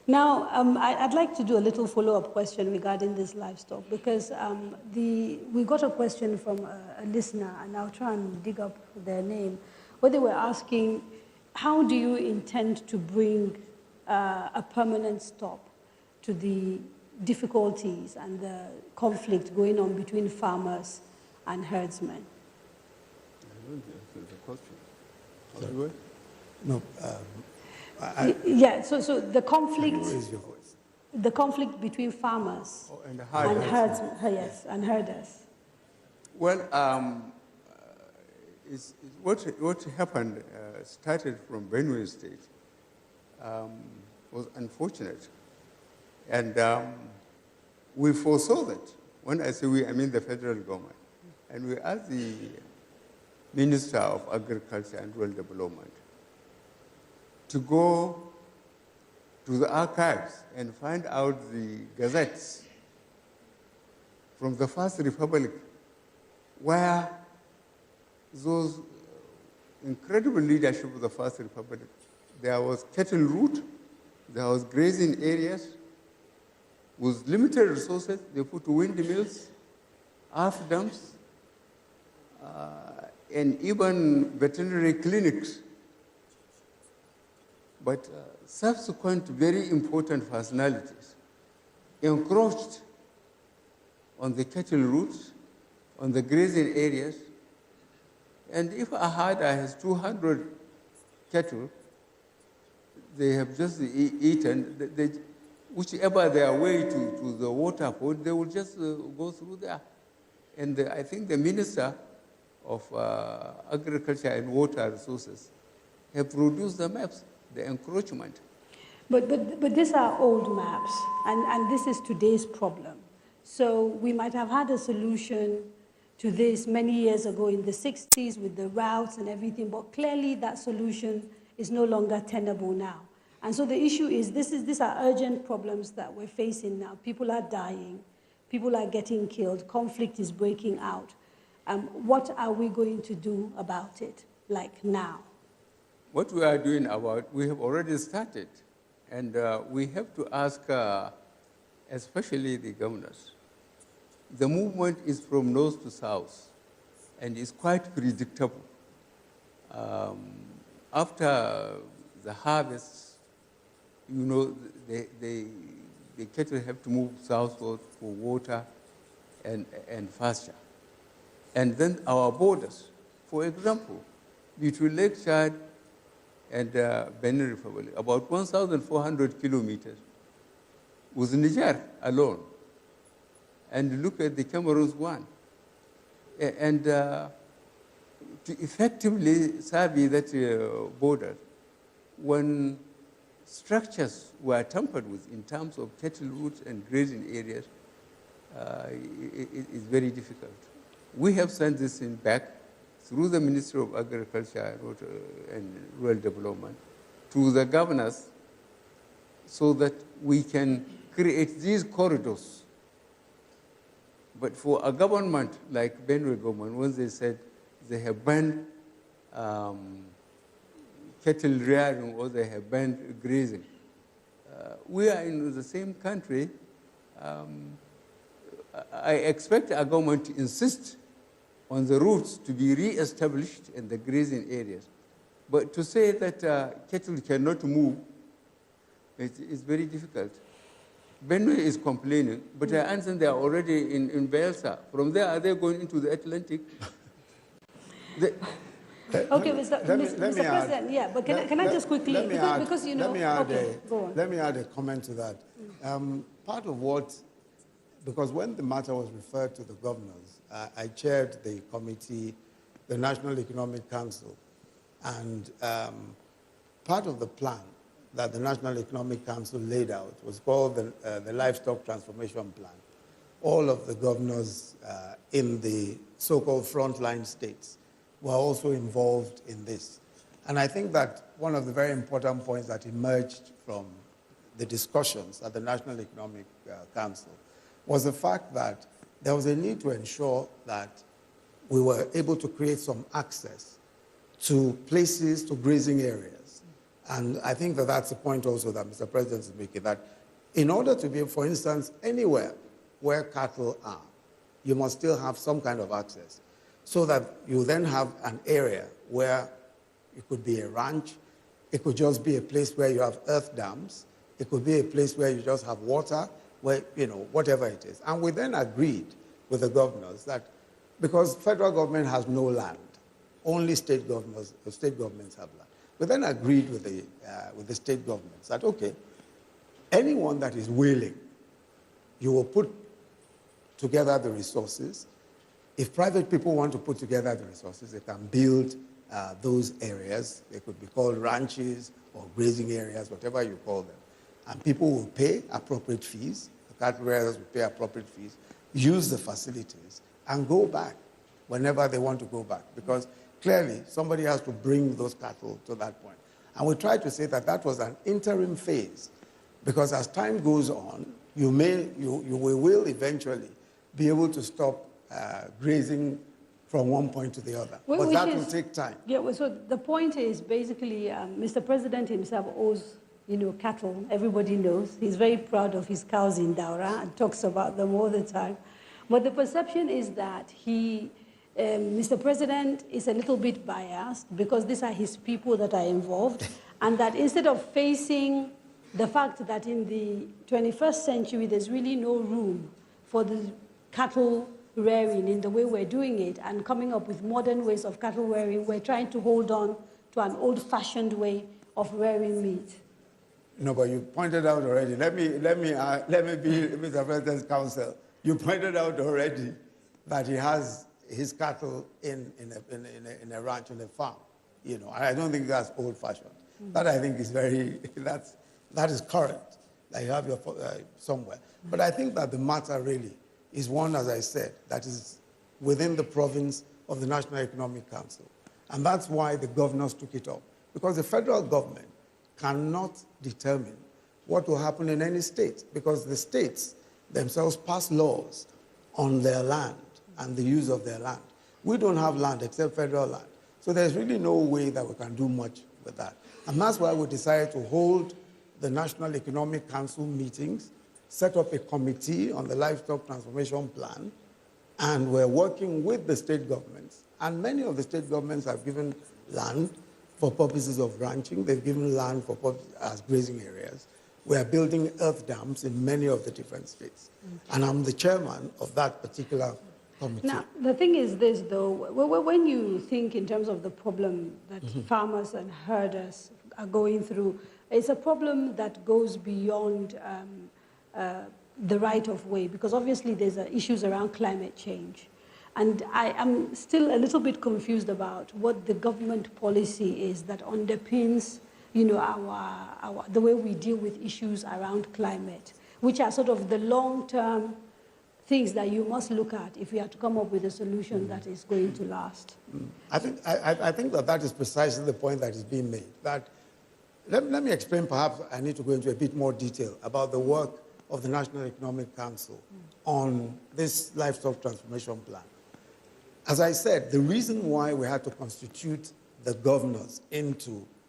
Now, I'd like to do a little follow-up question regarding this livestock, because we got a question from a listener, and I'll try and dig up their name, where they were asking, how do you intend to bring a permanent stop to the difficulties and the conflict going on between farmers and herdsmen? I don't answer the question. No. Yeah, so the conflict. Raise your voice. The conflict between farmers and and herders. Well, what happened started from Benue State was unfortunate, and we foresaw that. When I say we, I mean the federal government, and we asked the Minister of Agriculture and Rural Development to go to the archives and find out the gazettes from the First Republic, where those incredible leadership of the First Republic, there was cattle route, there was grazing areas. With limited resources, they put windmills, earth dams, and even veterinary clinics. But subsequent very important personalities encroached on the cattle routes, on the grazing areas, and if a herder has 200 cattle, they have just eaten, whichever their way to the water point, they will just go through there. And I think the Minister of Agriculture and Water Resources have produced the maps, the encroachment. But these are old maps, and this is today's problem. So we might have had a solution to this many years ago in the 60s with the routes and everything, but clearly that solution is no longer tenable now. And so the issue is, these are urgent problems that we're facing now. People are dying, people are getting killed, conflict is breaking out. What are we going to do about it, like now? What we are doing about, we have already started, and we have to ask, especially the governors. The movement is from north to south, and it's quite predictable. After the harvest, you know, the cattle have to move southward for water and pasture. And then our borders, for example, between Lake Chad and Benin Republic, about 1,400 kilometers with Niger alone. And look at the Cameroon's one. And to effectively survey that border, when structures were tampered with in terms of cattle routes and grazing areas, it is very difficult. We have sent this in back through the Ministry of Agriculture and Rural Development to the governors so that we can create these corridors. But for a government like Benue government, when they said they have banned cattle rearing or they have banned grazing, we are in the same country. I expect our government to insist on the routes to be re-established in the grazing areas. But to say that cattle cannot move, it's very difficult. Benue is complaining, but I understand they are already in Bielsa. From there, are they going into the Atlantic? Okay, Mr. President, yeah, but can I just quickly, because you know, let me add a comment to that. Part of what, because when the matter was referred to the governors, I chaired the committee, the National Economic Council, and part of the plan that the National Economic Council laid out was called the Livestock Transformation Plan. All of the governors in the so-called frontline states were also involved in this. And I think that one of the very important points that emerged from the discussions at the National Economic Council was the fact that there was a need to ensure that we were able to create some access to places, to grazing areas. And I think that that's the point also that Mr. President is making, that in order to be, for instance, anywhere where cattle are, you must still have some kind of access, so that you then have an area where it could be a ranch, it could just be a place where you have earth dams, it could be a place where you just have water, where, you know, whatever it is. And we then agreed with the governors that, because federal government has no land, only state governments have land. We then agreed with the state governments that, okay, anyone that is willing, you will put together the resources. If private people want to put together the resources, they can build those areas. They could be called ranches or grazing areas, whatever you call them. And people will pay appropriate fees. The cattle raisers will pay appropriate fees, use the facilities, and go back whenever they want to go back. Because clearly, somebody has to bring those cattle to that point. And we tried to say that that was an interim phase, because as time goes on, you will eventually be able to stop grazing from one point to the other. But that will take time. Yeah, well, so the point is basically Mr. President himself owes, you know, cattle. Everybody knows. He's very proud of his cows in Daura and talks about them all the time. But the perception is that Mr. President is a little bit biased because these are his people that are involved, and that instead of facing the fact that in the 21st century there's really no room for the cattle rearing in the way we're doing it and coming up with modern ways of cattle rearing, we're trying to hold on to an old-fashioned way of rearing meat. No, but you pointed out already. Let me be Mr. President's counsel. You pointed out already that he has his cattle in a ranch, in a farm. You know, I don't think that's old-fashioned. Mm-hmm. That I think is that is current. That you have your somewhere. Mm-hmm. But I think that the matter really is one, as I said, that is within the province of the National Economic Council. And that's why the governors took it up. Because the federal government cannot determine what will happen in any state, because the states themselves pass laws on their land and the use of their land. We don't have land except federal land. So there's really no way that we can do much with that. And that's why we decided to hold the National Economic Council meetings, set up a committee on the livestock transformation plan, and we're working with the state governments. And many of the state governments have given land for purposes of ranching. They've given land for as grazing areas. We are building earth dams in many of the different states. Okay. And I'm the chairman of that particular committee. Now, the thing is this, though. When you think in terms of the problem that farmers and herders are going through, it's a problem that goes beyond the right of way, because obviously there's issues around climate change. And I am still a little bit confused about what the government policy is that underpins, you know, the way we deal with issues around climate, which are sort of the long-term things that you must look at if you have to come up with a solution that is going to last. I think that is precisely the point that is being made. That let me explain, perhaps I need to go into a bit more detail about the work of the National Economic Council on this livestock transformation plan. As I said, the reason why we had to constitute the governors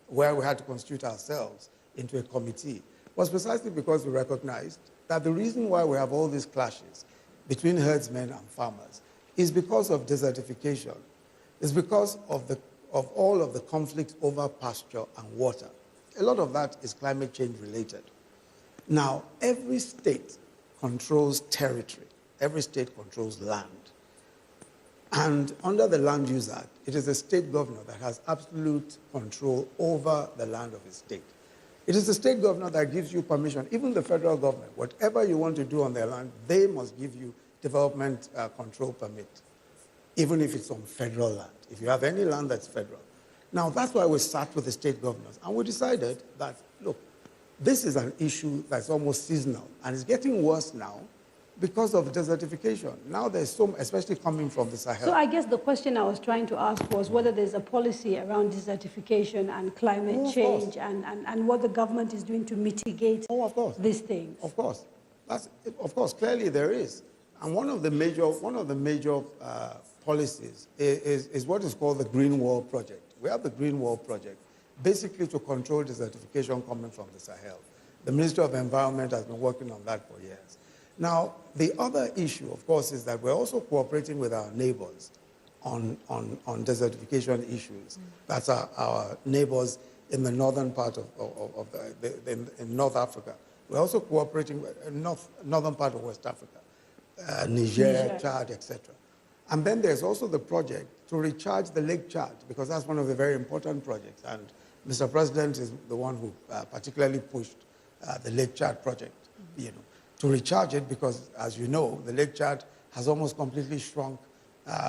where we had to constitute ourselves into a committee was precisely because we recognized that the reason why we have all these clashes between herdsmen and farmers is because of desertification. It's because of all of the conflicts over pasture and water. A lot of that is climate change related. Now, every state controls territory. Every state controls land. And under the Land Use Act, it is the state governor that has absolute control over the land of his state. It is the state governor that gives you permission, even the federal government. Whatever you want to do on their land, they must give you development control permit, even if it's on federal land, if you have any land that's federal. Now, that's why we sat with the state governors, and we decided that, look, this is an issue that's almost seasonal, and it's getting worse now because of desertification. Now there's some, especially coming from the Sahel. So I guess the question I was trying to ask was whether there's a policy around desertification and climate change and what the government is doing to mitigate these things. Of course. Of course, clearly there is. And one of the major policies is what is called the Green Wall Project. We have the Green Wall Project, basically to control desertification coming from the Sahel. The Ministry of Environment has been working on that for years. Now, the other issue, of course, is that we're also cooperating with our neighbors on desertification issues. That's our neighbors in the northern part in North Africa. We're also cooperating with northern part of West Africa, Niger, Chad, etc. And then there's also the project to recharge the Lake Chad, because that's one of the very important projects. And Mr. President is the one who particularly pushed the Lake Chad project, to recharge it, because, as you know, the Lake Chad has almost completely shrunk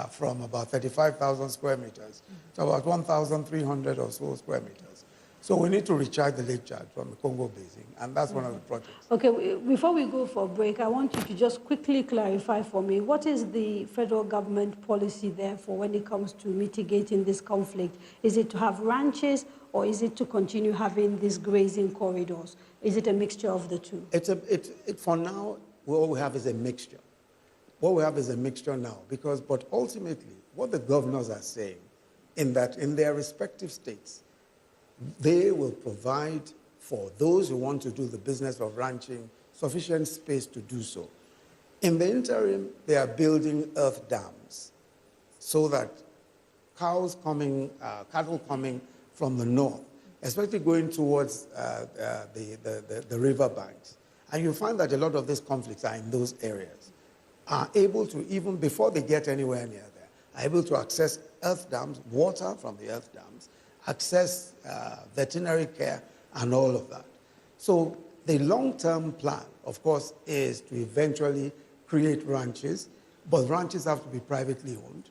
from about 35,000 square meters to about 1,300 or so square meters. So we need to recharge the Lake Chad from the Congo Basin, and that's one of the projects. Okay, before we go for a break, I want you to just quickly clarify for me, what is the federal government policy therefore when it comes to mitigating this conflict? Is it to have ranches, or is it to continue having these grazing corridors? Is it a mixture of the two? For now, what we have is a mixture. What we have is a mixture now, but ultimately, what the governors are saying, in their respective states, they will provide for those who want to do the business of ranching sufficient space to do so. In the interim, they are building earth dams so that cattle coming from the north, especially going towards the river banks, and you find that a lot of these conflicts are in those areas, are able to, even before they get anywhere near there, are able to access earth dams, water from the earth dams, access veterinary care, and all of that. So the long-term plan, of course, is to eventually create ranches, but ranches have to be privately owned.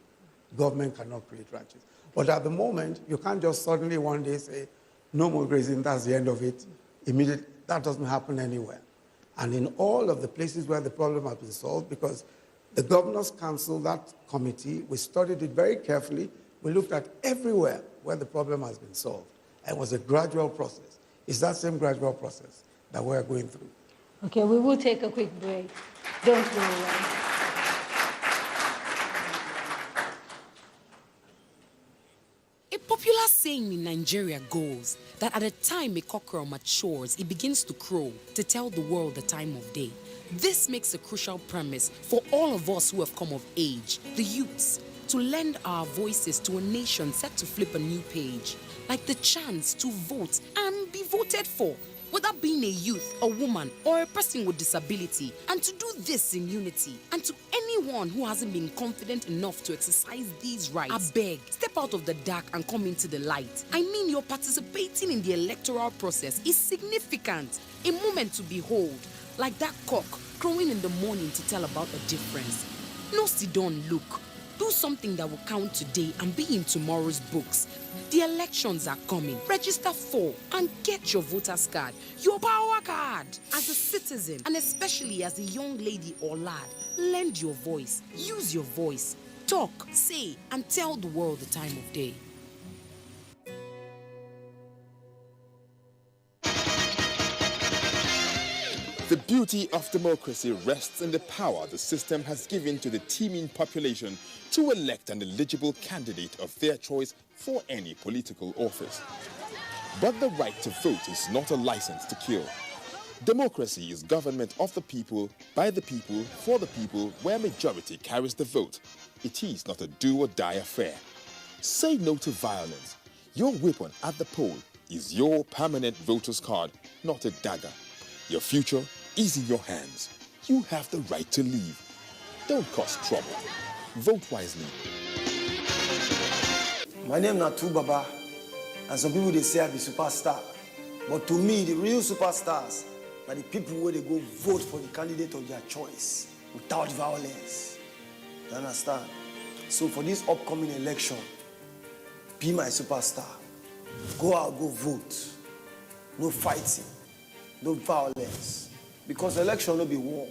Government cannot create ranches. But at the moment, you can't just suddenly one day say, no more grazing, that's the end of it. Immediately, that doesn't happen anywhere. And in all of the places where the problem has been solved, because the Governor's Council, that committee, we studied it very carefully. We looked at everywhere where the problem has been solved. And it was a gradual process. It's that same gradual process that we're going through. Okay, we will take a quick break. Don't go away. A popular saying in Nigeria goes that at the time a cockerel matures, it begins to crow to tell the world the time of day. This makes a crucial premise for all of us who have come of age, the youths, to lend our voices to a nation set to flip a new page, like the chance to vote and be voted for, whether being a youth, a woman, or a person with disability, and to do this in unity. And to anyone who hasn't been confident enough to exercise these rights, I beg, step out of the dark and come into the light. I mean, your participating in the electoral process is significant, a moment to behold, like that cock crowing in the morning to tell about a difference. No, sit down, look. Do something that will count today and be in tomorrow's books. The elections are coming. Register for and get your voter's card, your power card. As a citizen, and especially as a young lady or lad, lend your voice, use your voice, talk, say, and tell the world the time of day. The beauty of democracy rests in the power the system has given to the teeming population to elect an eligible candidate of their choice for any political office. But the right to vote is not a license to kill. Democracy is government of the people, by the people, for the people, where majority carries the vote. It is not a do-or-die affair. Say no to violence. Your weapon at the poll is your permanent voter's card, not a dagger. Your future is in your hands. You have the right to leave. Don't cause trouble. Vote wisely. My name is Natu Baba, and some people they say I be superstar. But to me, the real superstars are the people where they go vote for the candidate of their choice without violence. You understand? So for this upcoming election, be my superstar. Go out, go vote. No fighting, no violence. Because election will be war.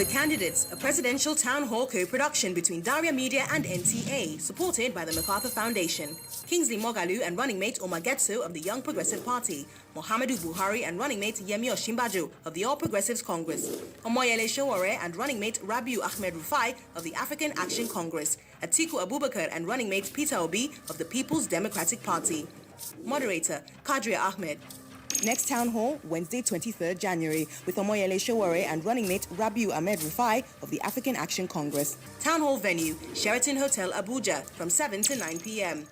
The Candidates, a presidential town hall co-production between Daria Media and NTA, supported by the MacArthur Foundation. Kingsley Moghalu and running mate Omagetso of the Young Progressive Party, Muhammadu Buhari and running mate Yemi Osinbajo of the All Progressives Congress, Omoyele Sowore and running mate Rabiu Ahmed Rufai of the African Action Congress, Atiku Abubakar and running mate Peter Obi of the People's Democratic Party. Moderator, Kadria Ahmed. Next town hall, Wednesday, 23rd January, with Omoyele Sowore and running mate Rabiu Ahmed Rufai of the African Action Congress. Town hall venue, Sheraton Hotel, Abuja, from 7 to 9 p.m.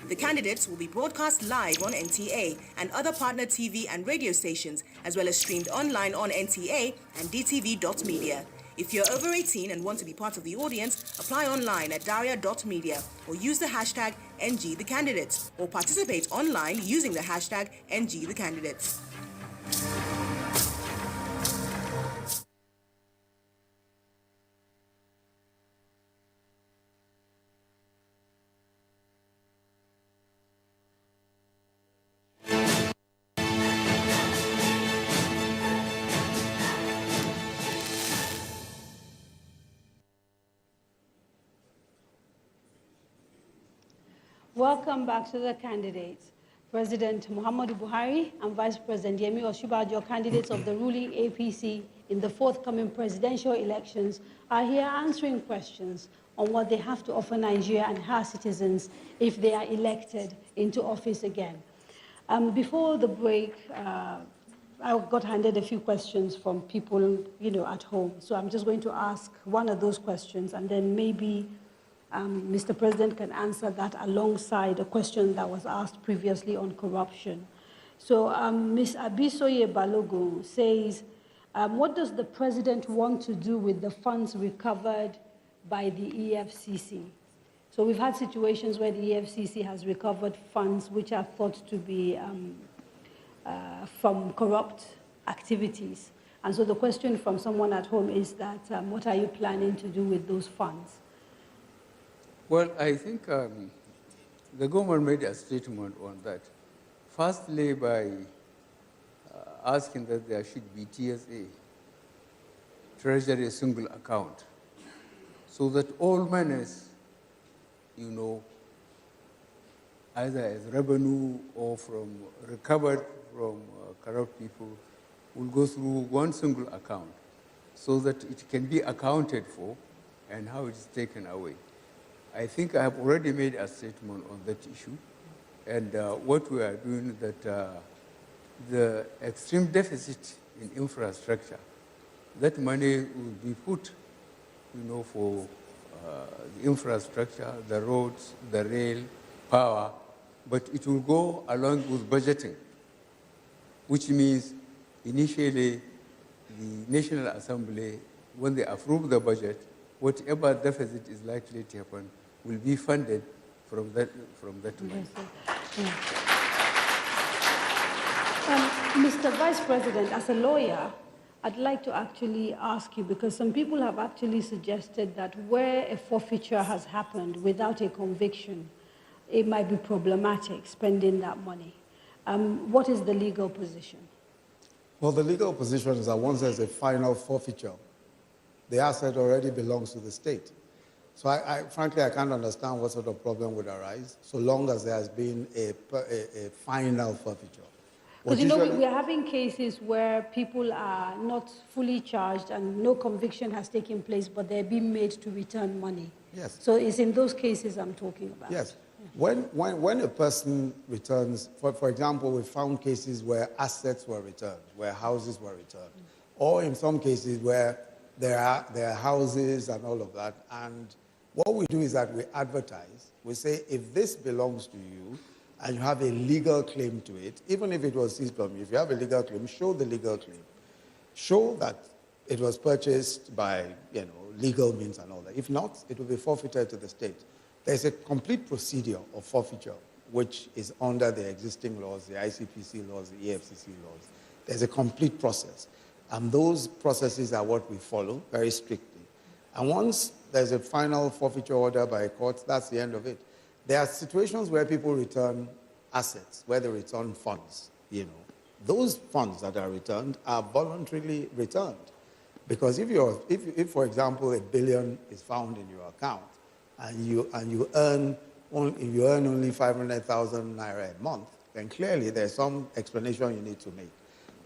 The candidates will be broadcast live on NTA and other partner TV and radio stations, as well as streamed online on NTA and DTV.media. If you're over 18 and want to be part of the audience, apply online at daria.media or use the hashtag NGTheCandidates or participate online using the hashtag NGTheCandidates. Welcome back to the candidates. President Muhammadu Buhari and Vice President Yemi Osinbajo, candidates of the ruling APC in the forthcoming presidential elections, are here answering questions on what they have to offer Nigeria and her citizens if they are elected into office again. Before the break, I got handed a few questions from people, at home. So I'm just going to ask one of those questions, and then maybe Mr. President can answer that alongside a question that was asked previously on corruption. So Ms. Abisoye Balogun says, what does the President want to do with the funds recovered by the EFCC? So we've had situations where the EFCC has recovered funds which are thought to be from corrupt activities. And so the question from someone at home is that, what are you planning to do with those funds? Well, I think the government made a statement on that. Firstly, by asking that there should be TSA, Treasury Single Account, so that all monies, either as revenue or from recovered from corrupt people, will go through one single account, so that it can be accounted for and how it is taken away. I think I have already made a statement on that issue, and what we are doing is that the extreme deficit in infrastructure, that money will be put, for the infrastructure, the roads, the rail, power, but it will go along with budgeting, which means initially the National Assembly, when they approve the budget, whatever deficit is likely to happen will be funded from that money. Mr. Vice President, as a lawyer, I'd like to actually ask you, because some people have actually suggested that where a forfeiture has happened without a conviction, it might be problematic spending that money. What is the legal position? Well, the legal position is that once there's a final forfeiture, the asset already belongs to the state. So frankly, I can't understand what sort of problem would arise so long as there has been a final forfeiture. Because we are having cases where people are not fully charged and no conviction has taken place, but they're being made to return money. Yes. So it's in those cases I'm talking about. Yes. Yeah. When a person returns, for example, we found cases where assets were returned, where houses were returned, or in some cases where there are houses and all of that. And what we do is that we advertise. We say, if this belongs to you and you have a legal claim to it, even if it was seized from you, if you have a legal claim, show the legal claim. Show that it was purchased by, legal means and all that. If not, it will be forfeited to the state. There's a complete procedure of forfeiture, which is under the existing laws, the ICPC laws, the EFCC laws. There's a complete process. And those processes are what we follow very strictly. And once there's a final forfeiture order by a court, that's the end of it. There are situations where people return assets, where they return funds, Those funds that are returned are voluntarily returned. Because if for example, $1 billion is found in your account, and you earn only 500,000 naira a month, then clearly there's some explanation you need to make.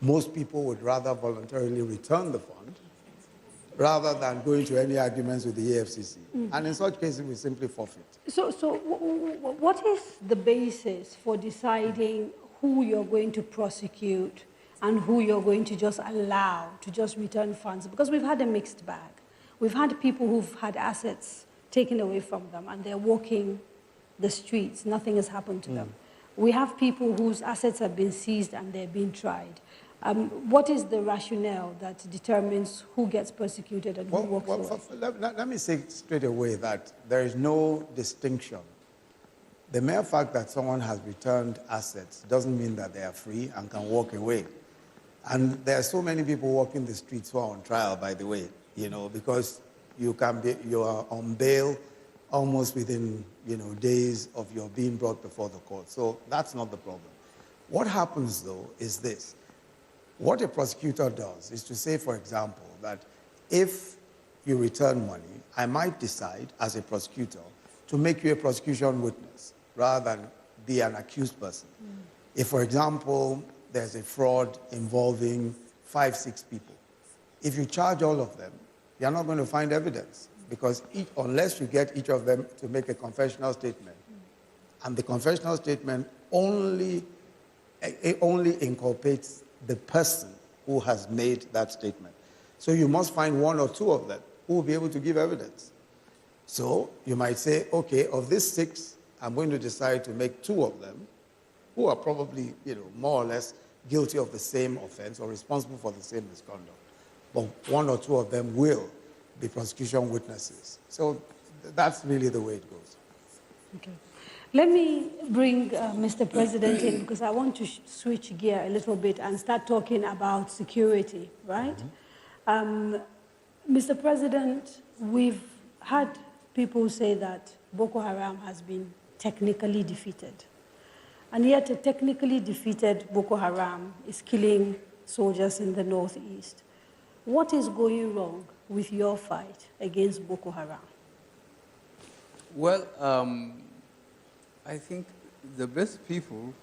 Most people would rather voluntarily return the fund rather than go into any arguments with the EFCC. And in such cases, we simply forfeit. So what is the basis for deciding who you're going to prosecute and who you're going to just allow to just return funds? Because we've had a mixed bag. We've had people who've had assets taken away from them and they're walking the streets. Nothing has happened to them. We have people whose assets have been seized and they're being tried. What is the rationale that determines who gets persecuted and who walks away? Let me say straight away that there is no distinction. The mere fact that someone has returned assets doesn't mean that they are free and can walk away. And there are so many people walking the streets who are on trial, by the way, because you are on bail almost within, days of your being brought before the court. So that's not the problem. What happens, though, is this. What a prosecutor does is to say, for example, that if you return money, I might decide as a prosecutor to make you a prosecution witness rather than be an accused person. If, for example, there's a fraud involving 5, 6 people, if you charge all of them, you're not going to find evidence because unless you get each of them to make a confessional statement, and the confessional statement only inculpates the person who has made that statement. So you must find 1 or 2 of them who will be able to give evidence. So you might say, okay, of these 6, I'm going to decide to make 2 of them who are probably, more or less guilty of the same offense or responsible for the same misconduct. But 1 or 2 of them will be prosecution witnesses. So that's really the way it goes. Okay. Let me bring Mr. President in because I want to switch gear a little bit and start talking about security, right? Mr. President, we've had people say that Boko Haram has been technically defeated. And yet a technically defeated Boko Haram is killing soldiers in the northeast. What is going wrong with your fight against Boko Haram? Well, I think the best people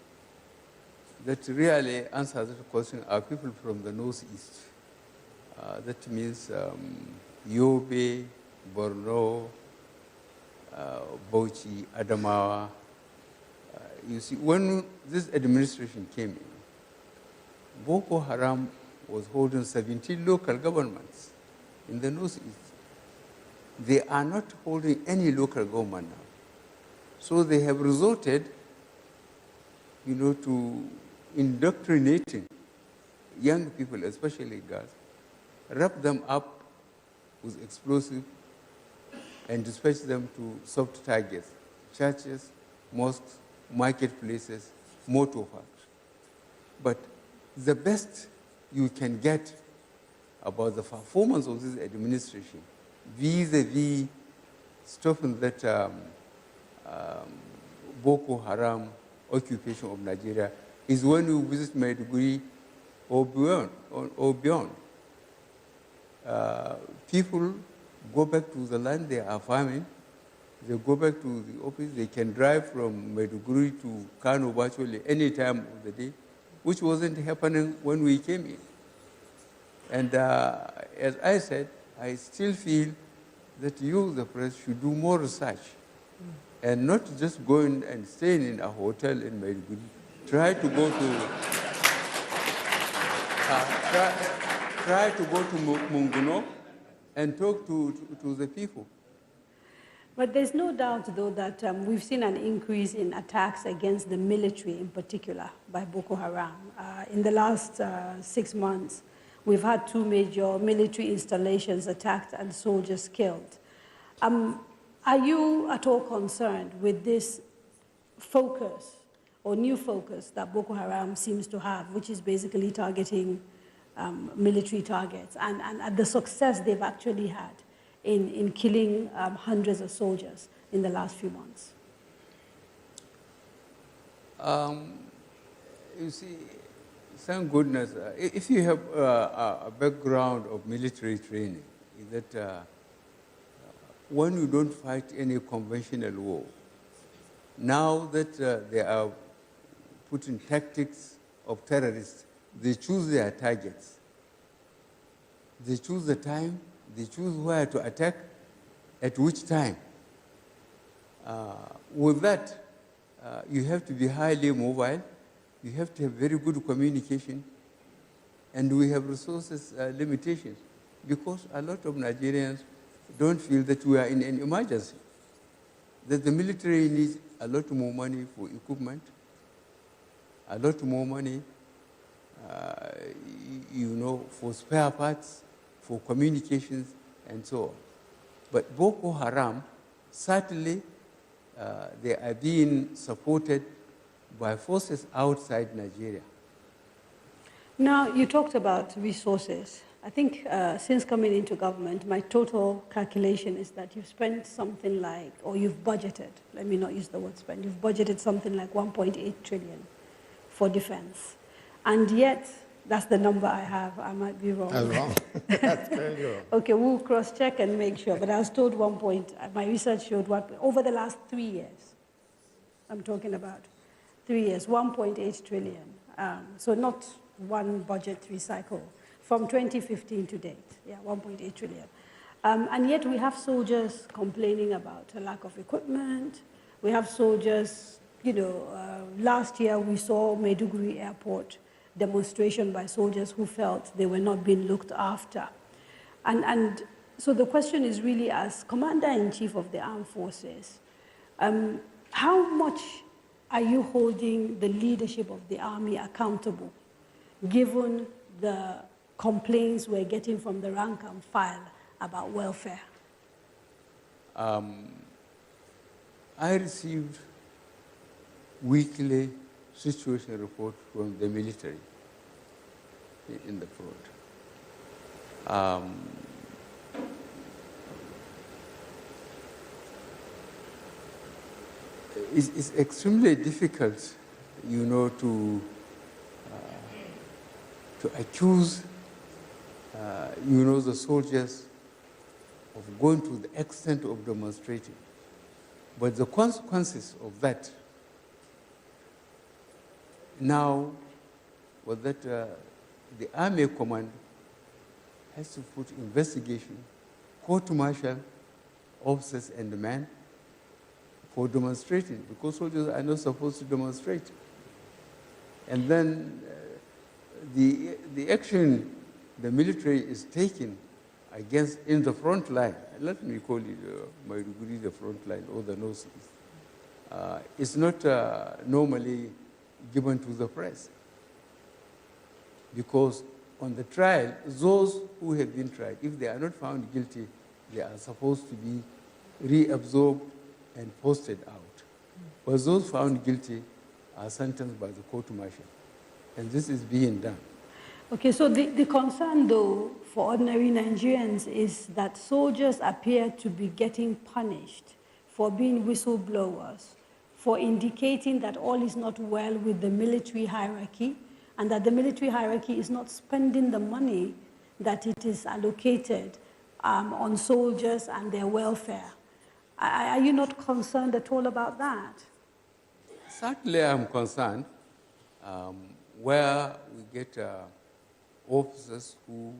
that really answer that question are people from the northeast. That means Yobe, Borno, Bauchi, Adamawa. You see, when this administration came in, Boko Haram was holding 17 local governments in the northeast. They are not holding any local government now. So they have resorted, to indoctrinating young people, especially girls, wrap them up with explosives and dispatch them to soft targets, churches, mosques, marketplaces, motor parks. But the best you can get about the performance of this administration vis-a-vis stopping that Boko Haram occupation of Nigeria is when you visit Maiduguri or beyond. People go back to the land they are farming. They go back to the office. They can drive from Maiduguri to Kano virtually any time of the day, which wasn't happening when we came in. And as I said, I still feel that you, the press, should do more research and not just going and staying in a hotel in Maiduguri. Try to go to Munguno and talk to the people. But there's no doubt, though, that we've seen an increase in attacks against the military in particular by Boko Haram. In the last 6 months, we've had 2 major military installations attacked and soldiers killed. Are you at all concerned with this focus or new focus that Boko Haram seems to have, which is basically targeting military targets and the success they've actually had in killing hundreds of soldiers in the last few months? You see, thank goodness. If you have a background of military training, is that when you don't fight any conventional war, now that they are putting tactics of terrorists, they choose their targets. They choose the time, they choose where to attack, at which time. With that, you have to be highly mobile, you have to have very good communication, and we have resources limitations because a lot of Nigerians don't feel that we are in an emergency, that the military needs a lot more money for equipment, a lot more money, for spare parts, for communications, and so on. But Boko Haram, certainly, they are being supported by forces outside Nigeria. Now, you talked about resources. I think since coming into government, my total calculation is that you've spent something like, or you've budgeted, let me not use the word spend, you've budgeted something like 1.8 trillion for defense. And yet, that's the number I have. I might be wrong. That's wrong. That's very wrong. Okay, we'll cross-check and make sure. But I was told my research showed over the last 3 years, I'm talking about 3 years, 1.8 trillion. So not one budgetary cycle from 2015 to date. Yeah, 1.8 trillion. And yet we have soldiers complaining about a lack of equipment. We have soldiers, last year we saw Maiduguri Airport demonstration by soldiers who felt they were not being looked after. And so the question is really, as Commander-in-Chief of the Armed Forces, how much are you holding the leadership of the Army accountable, given the complaints we're getting from the rank and file about welfare? I received weekly situation report from the military in the front. It's extremely difficult, to accuse, the soldiers of going to the extent of demonstrating. But the consequences of that now was that the Army Command has to put investigation, court-martial officers and men for demonstrating, because soldiers are not supposed to demonstrate. And then the action the military is taking against in the front line, let me call it Maiduguri the front line or the North East, is not normally given to the press. Because on the trial, those who have been tried, if they are not found guilty, they are supposed to be reabsorbed and posted out. But those found guilty are sentenced by the court-martial. And this is being done. Okay, so the concern, though, for ordinary Nigerians is that soldiers appear to be getting punished for being whistleblowers, for indicating that all is not well with the military hierarchy, and that the military hierarchy is not spending the money that it is allocated on soldiers and their welfare. Are you not concerned at all about that? Certainly I'm concerned. Where we get officers who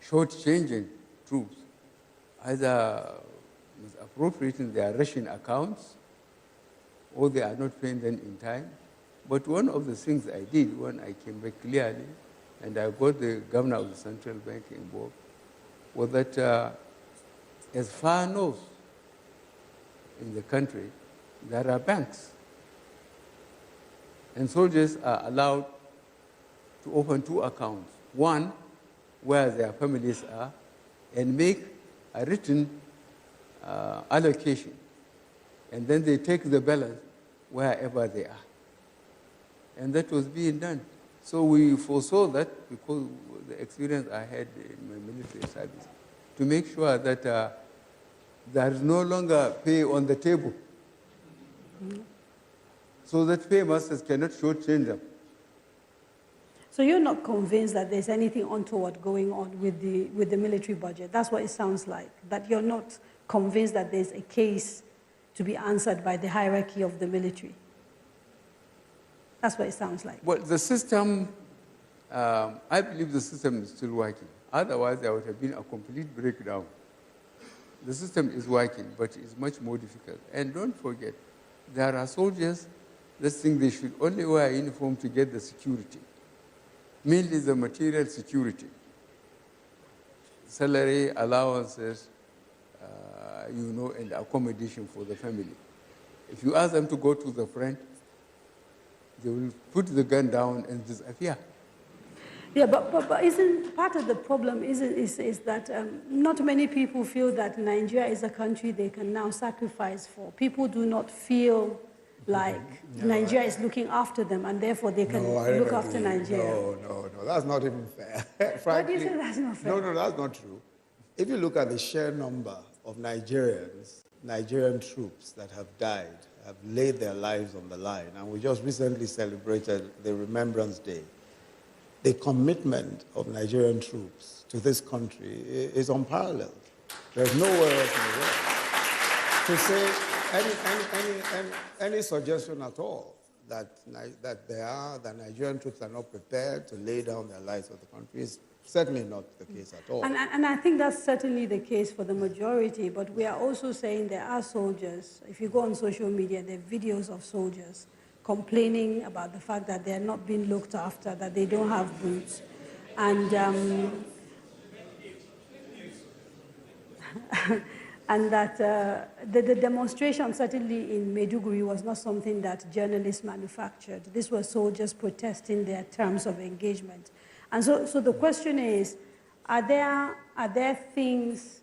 short-changing troops, either misappropriating their ration accounts or they are not paying them in time. But one of the things I did when I came back clearly, and I got the governor of the central bank involved, was that as far north in the country, there are banks. And soldiers are allowed to open 2 accounts. One, where their families are, and make a written allocation. And then they take the balance wherever they are. And that was being done. So we foresaw that because the experience I had in my military service, to make sure that there is no longer pay on the table. so that paymasters cannot shortchange them. So you're not convinced that there's anything untoward going on with the military budget? That's what it sounds like, that you're not convinced that there's a case to be answered by the hierarchy of the military. That's what it sounds like. Well, the system, I believe the system is still working. Otherwise, there would have been a complete breakdown. The system is working, but it's much more difficult. And don't forget, there are soldiers that think they should only wear a uniform to get the security. Mainly the material security. Salary, allowances, and accommodation for the family. If you ask them to go to the front, they will put the gun down and disappear. Yeah, but isn't part of the problem is that not many people feel that Nigeria is a country they can now sacrifice for. People do not feel like Nigeria is looking after them, and therefore they can look after Nigeria. No, that's not even fair. Why do you say that's not fair? No, that's not true. If you look at the sheer number of Nigerian troops that have died, have laid their lives on the line, and we just recently celebrated the Remembrance Day, the commitment of Nigerian troops to this country is unparalleled. There's nowhere else in the world to say any suggestion at all that the Nigerian troops are not prepared to lay down their lives for the country is certainly not the case at all. And I think that's certainly the case for the majority, but we are also saying there are soldiers. If you go on social media, there are videos of soldiers complaining about the fact that they're not being looked after, that they don't have boots. And, and that the demonstration, certainly in Maiduguri, was not something that journalists manufactured. These were soldiers protesting their terms of engagement. And so the question is, are there things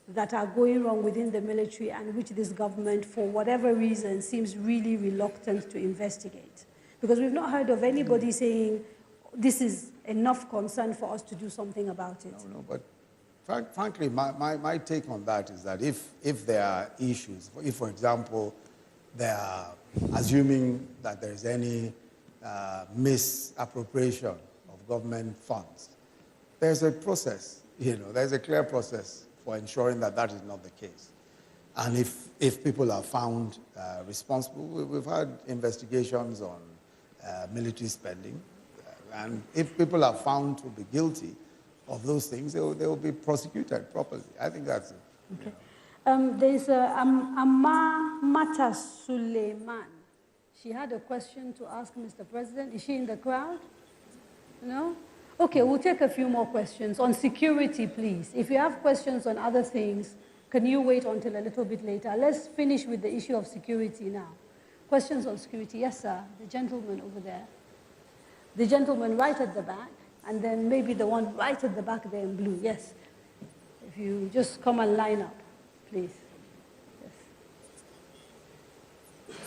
that are going wrong within the military and which this government, for whatever reason, seems really reluctant to investigate? Because we've not heard of anybody saying, this is enough concern for us to do something about it. No, but frankly, my take on that is that if there are issues, if, for example, they are assuming that there's any misappropriation of government funds, there's a process, there's a clear process for ensuring that that is not the case. And if people are found responsible, we've had investigations on military spending, and if people are found to be guilty of those things, they will be prosecuted properly. I think that's it. Okay. There's Amma Mata Suleiman. She had a question to ask Mr. President. Is she in the crowd? No? Okay, we'll take a few more questions. On security, please. If you have questions on other things, can you wait until a little bit later? Let's finish with the issue of security now. Questions on security? Yes, sir. The gentleman over there. The gentleman right at the back, and then maybe the one right at the back there in blue. Yes. If you just come and line up, please. Yes.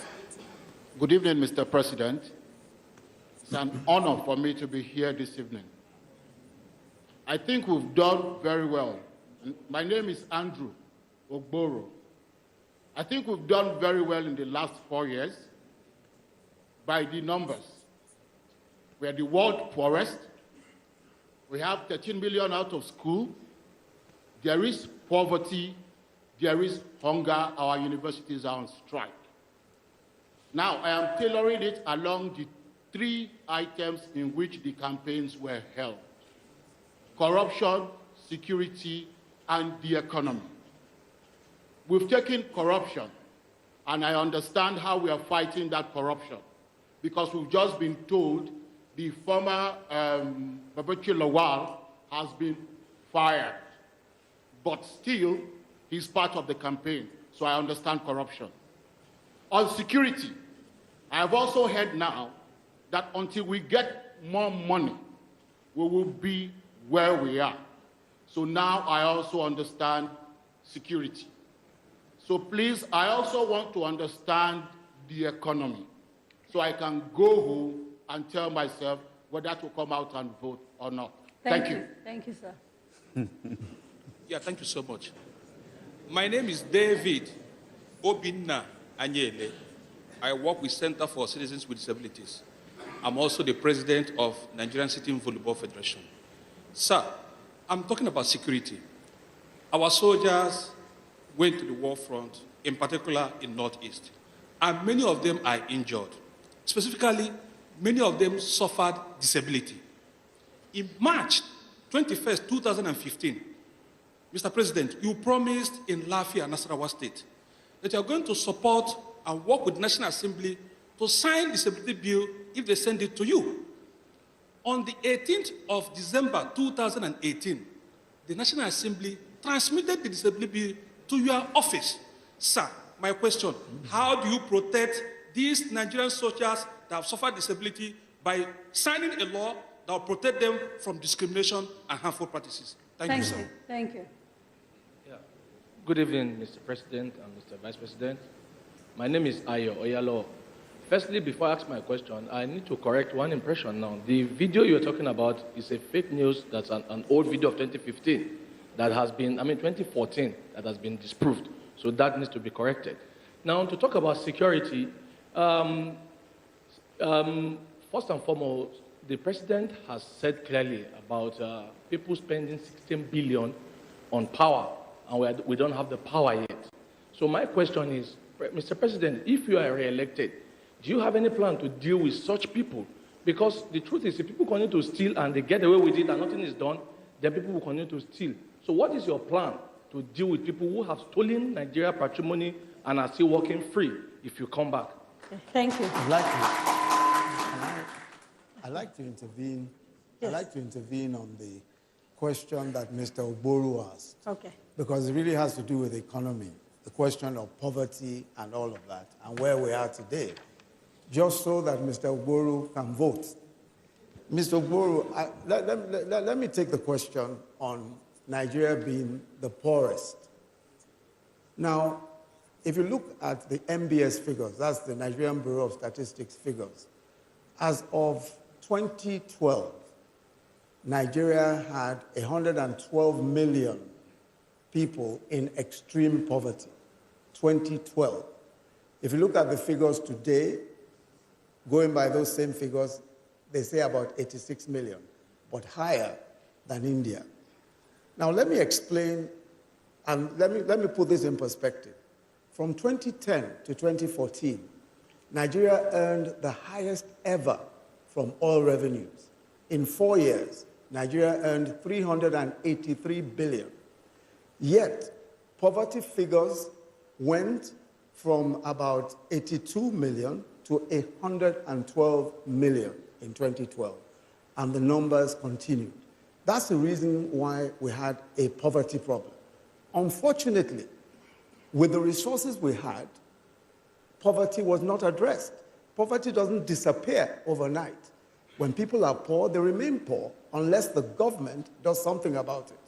Good evening, Mr. President. It's an honor for me to be here this evening. I think we've done very well. My name is Andrew Ogboro. I think we've done very well in the last 4 years by the numbers. We are the world poorest. We have 13 million out of school. There is poverty. There is hunger. Our universities are on strike. Now, I am tailoring it along the 3 items in which the campaigns were held: corruption, security, and the economy. We've taken corruption, and I understand how we are fighting that corruption, because we've just been told the former Babachi Lawal has been fired, but still he's part of the campaign, so I understand corruption. On security, I have also heard now that until we get more money, we will be where we are. So now I also understand security. So please, I also want to understand the economy, so I can go home and tell myself whether to come out and vote or not. Thank you. Thank you, sir. Yeah, thank you so much. My name is David Obinna Anyele. I work with Center for Citizens with Disabilities. I'm also the president of Nigerian Sitting Volleyball Federation. Sir, I'm talking about security. Our soldiers went to the war front, in particular in Northeast, and many of them are injured. Specifically, many of them suffered disability. In March 21st, 2015, Mr. President, you promised in Lafia, Nasarawa State, that you are going to support and work with the National Assembly to sign disability bill if they send it to you. On the 18th of December 2018, the National Assembly transmitted the disability bill to your office. Sir, my question, how do you protect these Nigerian soldiers that have suffered disability by signing a law that will protect them from discrimination and harmful practices? Thank you, sir. Thank you. Yeah. Good evening, Mr. President and Mr. Vice President. My name is Ayo Oyalo. Firstly, before I ask my question, I need to correct one impression now. The video you're talking about is a fake news. That's an old video of 2015 that has been, 2014, that has been disproved. So that needs to be corrected. Now, to talk about security, first and foremost, the president has said clearly about people spending 16 billion on power, and we don't have the power yet. So my question is, Mr. President, if you are re-elected, do you have any plan to deal with such people? Because the truth is, if people continue to steal and they get away with it and nothing is done, then people will continue to steal. So what is your plan to deal with people who have stolen Nigeria patrimony and are still walking free if you come back? Thank you. I'd like to intervene. Yes. I'd like to intervene on the question that Mr. Oboru asked. Okay. Because it really has to do with the economy, the question of poverty and all of that, and where we are today, just so that Mr. Oboru can vote. Mr. Oboru, let me take the question on Nigeria being the poorest. Now, if you look at the MBS figures, that's the Nigerian Bureau of Statistics figures, as of 2012, Nigeria had 112 million people in extreme poverty. 2012. If you look at the figures today, going by those same figures, they say about 86 million, but higher than India. Now let me explain, and let me put this in perspective. From 2010 to 2014, Nigeria earned the highest ever from oil revenues. In 4 years, Nigeria earned 383 billion. Yet, poverty figures went from about 82 million to 112 million in 2012, and the numbers continued. That's the reason why we had a poverty problem. Unfortunately, with the resources we had, poverty was not addressed. Poverty doesn't disappear overnight. When people are poor, they remain poor unless the government does something about it.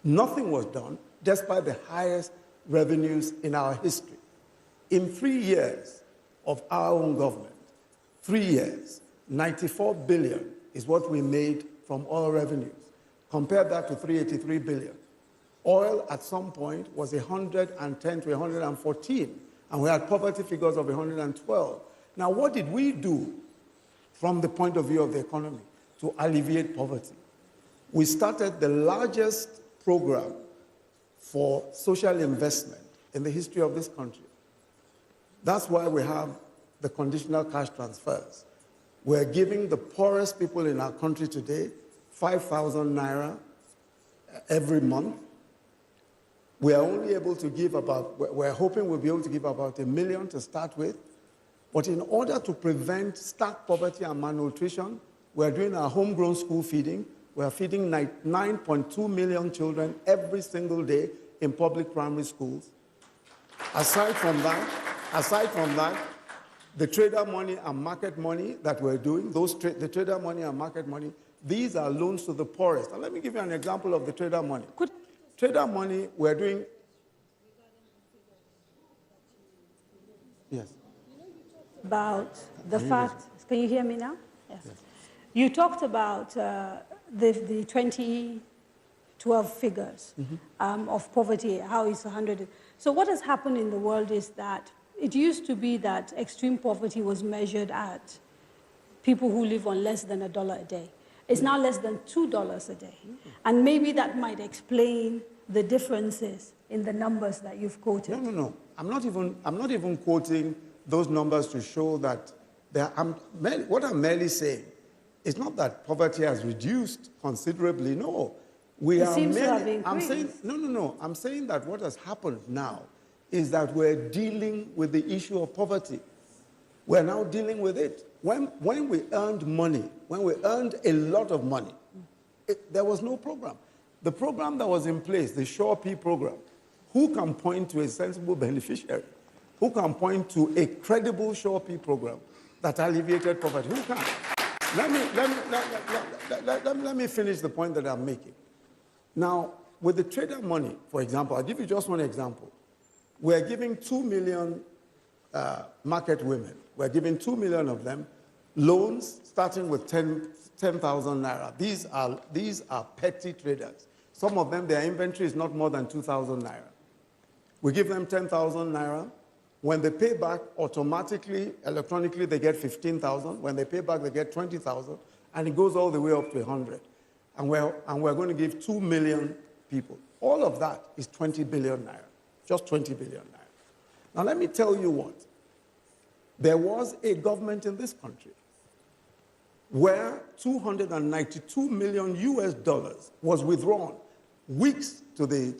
Nothing was done, despite the highest revenues in our history. In 3 years of our own government, 3 years, 94 billion is what we made from oil revenues. Compare that to 383 billion. Oil at some point was 110 to 114, and we had poverty figures of 112. Now, what did we do from the point of view of the economy to alleviate poverty? We started the largest program for social investment in the history of this country. That's why we have the conditional cash transfers. We're giving the poorest people in our country today 5,000 naira every month. We are only able to give we're hoping we'll be able to give about 1 million to start with. But in order to prevent stark poverty and malnutrition, we're doing our homegrown school feeding. We're feeding 9.2 million children every single day in public primary schools. Aside from that, the trader money and market money that we're doing, the trader money and market money, these are loans to the poorest. And let me give you an example of the trader money. Trader money, we're doing... Yes. About the fact, can you hear me now? Yes. You talked about the 2012 figures of poverty, how it's 100. So what has happened in the world is that it used to be that extreme poverty was measured at people who live on less than $1 a day. It's now less than $2 a day. And maybe that might explain the differences in the numbers that you've quoted. No. I'm not even quoting those numbers to show that what I'm merely saying is not that poverty has reduced considerably. No. It seems to have increased. I'm saying that what has happened now is that we're dealing with the issue of poverty. We're now dealing with it. When we earned money, when we earned a lot of money, there was no program. The program that was in place, the Sure P program, who can point to a sensible beneficiary? Who can point to a credible Sure P program that alleviated poverty? Who can? Let me finish the point that I'm making. Now, with the trader money, for example, I'll give you just one example. We're giving 2 million market women. We're giving 2 million of them loans starting with 10,000 naira. These are petty traders. Some of them, their inventory is not more than 2,000 naira. We give them 10,000 naira. When they pay back, automatically, electronically, they get 15,000. When they pay back, they get 20,000. And it goes all the way up to 100. And we're going to give 2 million people. All of that is 20 billion naira. Just 20 billion naira. Now, let me tell you what. There was a government in this country where $292 million was withdrawn weeks to the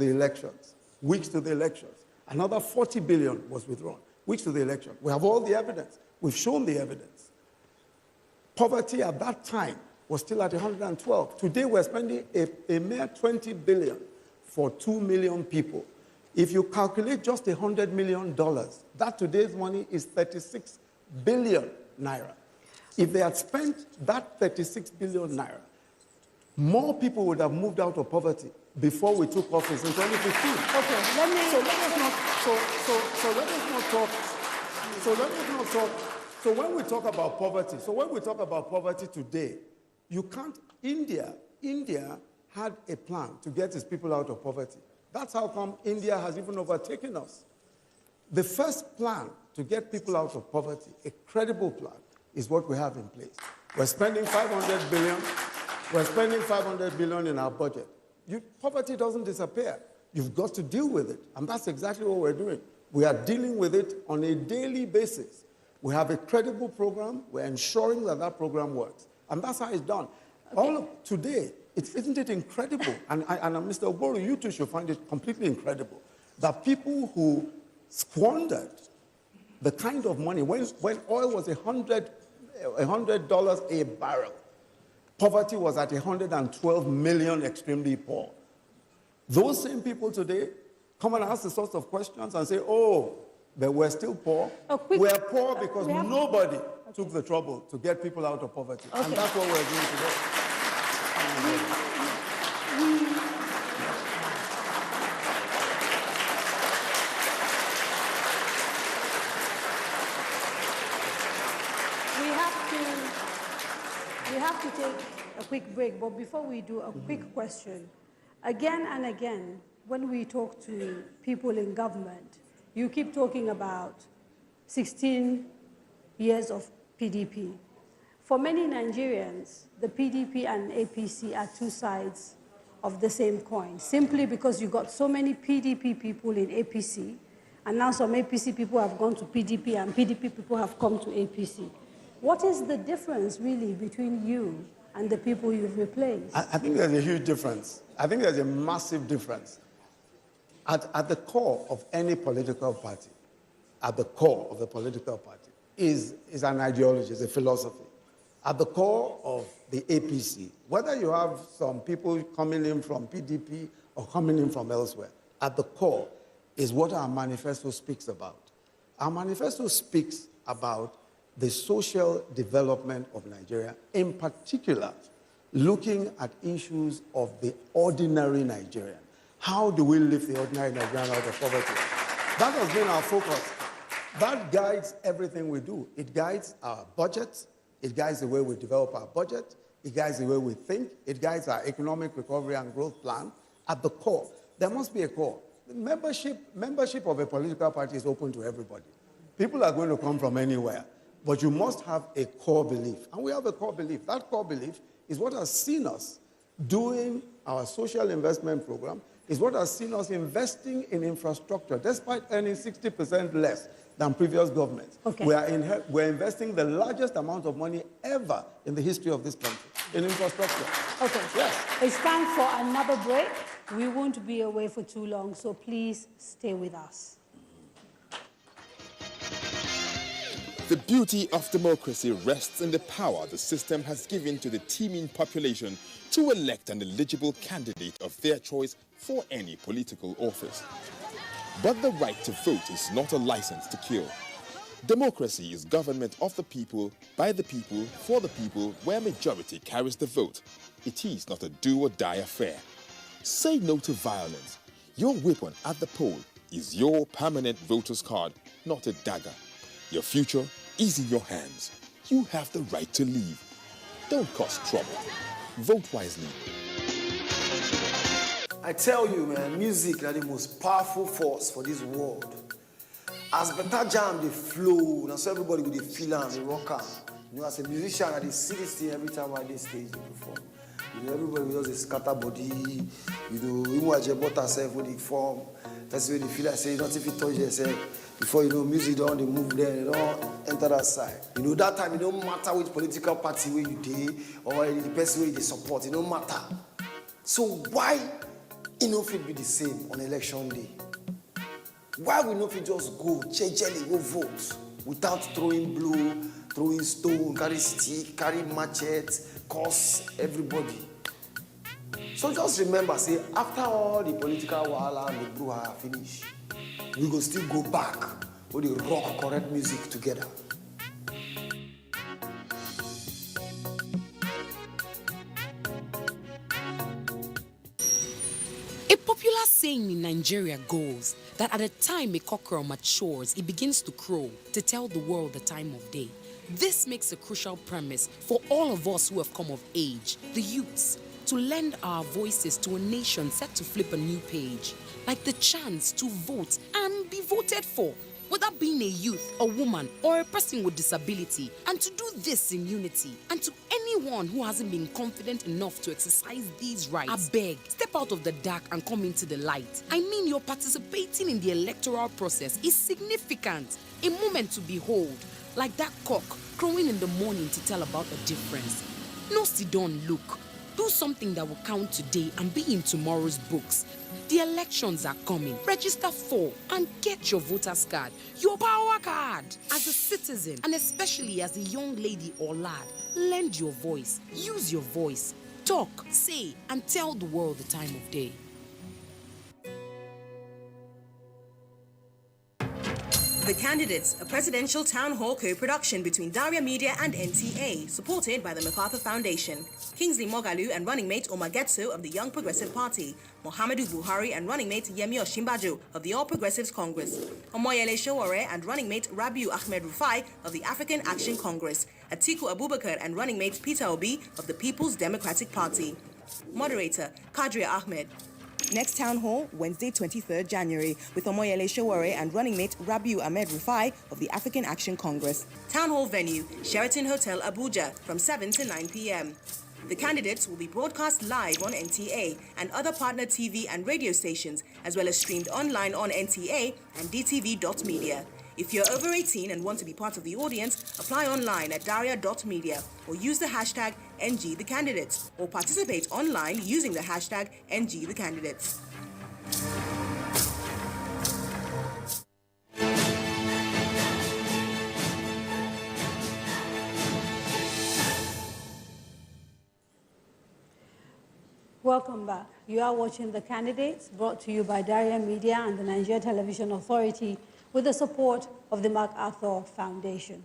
elections. Weeks to the elections. Another 40 billion was withdrawn weeks to the election. We have all the evidence. We've shown the evidence. Poverty at that time was still at 112. Today we're spending a mere 20 billion for 2 million people. If you calculate just $100 million, that today's money is 36 billion naira. If they had spent that 36 billion naira, more people would have moved out of poverty before we took office in 2015. Okay, let us not talk. So when we talk about poverty today, you can't. India had a plan to get its people out of poverty. That's how come India has even overtaken us. The first plan to get people out of poverty, a credible plan, is what we have in place. We're spending 500 billion. We're spending 500 billion in our budget. Poverty doesn't disappear. You've got to deal with it. And that's exactly what we're doing. We are dealing with it on a daily basis. We have a credible program. We're ensuring that that program works. And that's how it's done. Okay. Today, isn't it incredible? And Mr. Ogboro, you too should find it completely incredible that people who squandered the kind of money, when oil was $100 a barrel, poverty was at 112 million extremely poor. Those same people today come and ask the sorts of questions and say, oh, but we're still poor. We're poor because nobody took the trouble to get people out of poverty. Okay. And that's what we're doing today. We have to take a quick break, but before we do, a quick question. Again and again, when we talk to people in government, you keep talking about 16 years of PDP. For many Nigerians, the PDP and APC are two sides of the same coin, simply because you got so many PDP people in APC, and now some APC people have gone to PDP, and PDP people have come to APC. What is the difference, really, between you and the people you've replaced? I think there's a huge difference. I think there's a massive difference. At the core of any political party, at the core of the political party, is an ideology, is a philosophy. At the core of the APC, whether you have some people coming in from PDP or coming in from elsewhere, at the core is what our manifesto speaks about. Our manifesto speaks about the social development of Nigeria, in particular, looking at issues of the ordinary Nigerian. How do we lift the ordinary Nigerian out of poverty? That has been our focus. That guides everything we do. It guides our budget. It guides the way we develop our budget. It guides the way we think. It guides our economic recovery and growth plan. At the core, there must be a core. membership of a political party is open to everybody. People are going to come from anywhere, but you must have a core belief. And we have a core belief. That core belief is what has seen us doing our social investment program, is what has seen us investing in infrastructure, despite earning 60% less than previous governments. Okay. We're investing the largest amount of money ever in the history of this country in infrastructure. Okay. Yes. It's time for another break. We won't be away for too long, so please stay with us. The beauty of democracy rests in the power the system has given to the teeming population to elect an eligible candidate of their choice for any political office. But the right to vote is not a license to kill. Democracy is government of the people, by the people, for the people, where majority carries the vote. It is not a do-or-die affair. Say no to violence. Your weapon at the poll is your permanent voter's card, not a dagger. Your future is in your hands. You have the right to leave. Don't cause trouble. Vote wisely. I tell you, man, music is the most powerful force for this world. As better jam, they flow, and so everybody will feel and they rock out. You know, as a musician, I see this thing every time I did stage they perform. You know, everybody will just scatter body. You know, even when you bought yourself with the form, that's where they feel like say, you don't even touch yourself. Before you know, music don't they move there, they don't enter that side. You know, that time it don't matter which political party where you did or the person where they support, it don't matter. So why it no fit be the same on election day? Why we no fit just go jelly go vote without throwing blow, throwing stone, carry stick, carry machete, curse everybody? So just remember, say after all the political wahala and the brouhaha finish, we go still go back with the rock correct music together. A popular saying in Nigeria goes that at the time a cockerel matures, it begins to crow to tell the world the time of day. This makes a crucial premise for all of us who have come of age, the youths, to lend our voices to a nation set to flip a new page, like the chance to vote and be voted for, whether being a youth, a woman, or a person with disability, and to do this in unity. And to anyone who hasn't been confident enough to exercise these rights, I beg, step out of the dark and come into the light. I mean, your participating in the electoral process is significant, a moment to behold, like that cock crowing in the morning to tell about the difference. No sit down, look. Do something that will count today and be in tomorrow's books. The elections are coming. Register for and get your voter's card, your power card. As a citizen, and especially as a young lady or lad, lend your voice, use your voice, talk, say, and tell the world the time of day. The Candidates, a presidential town hall co-production between Daria Media and NTA, supported by the MacArthur Foundation. Kingsley Moghalu and running mate Omar Getso of the Young Progressive Party, Muhammadu Buhari and running mate Yemi Osinbajo of the All Progressives Congress, Omoyele Sowore and running mate Rabiu Ahmed Rufai of the African Action Congress, Atiku Abubakar and running mate Peter Obi of the People's Democratic Party. Moderator, Kadria Ahmed. Next town hall, Wednesday, 23rd January, with Omoyele Sowore and running mate Rabiu Ahmed Rufai of the African Action Congress. Town hall venue, Sheraton Hotel, Abuja, from 7 to 9 p.m. The candidates will be broadcast live on NTA and other partner TV and radio stations, as well as streamed online on NTA and dtv.media. If you're over 18 and want to be part of the audience, apply online at daria.media or use the hashtag NGTheCandidates or participate online using the hashtag NGTheCandidates. Welcome back. You are watching The Candidates, brought to you by Daria Media and the Nigeria Television Authority with the support of the MacArthur Foundation.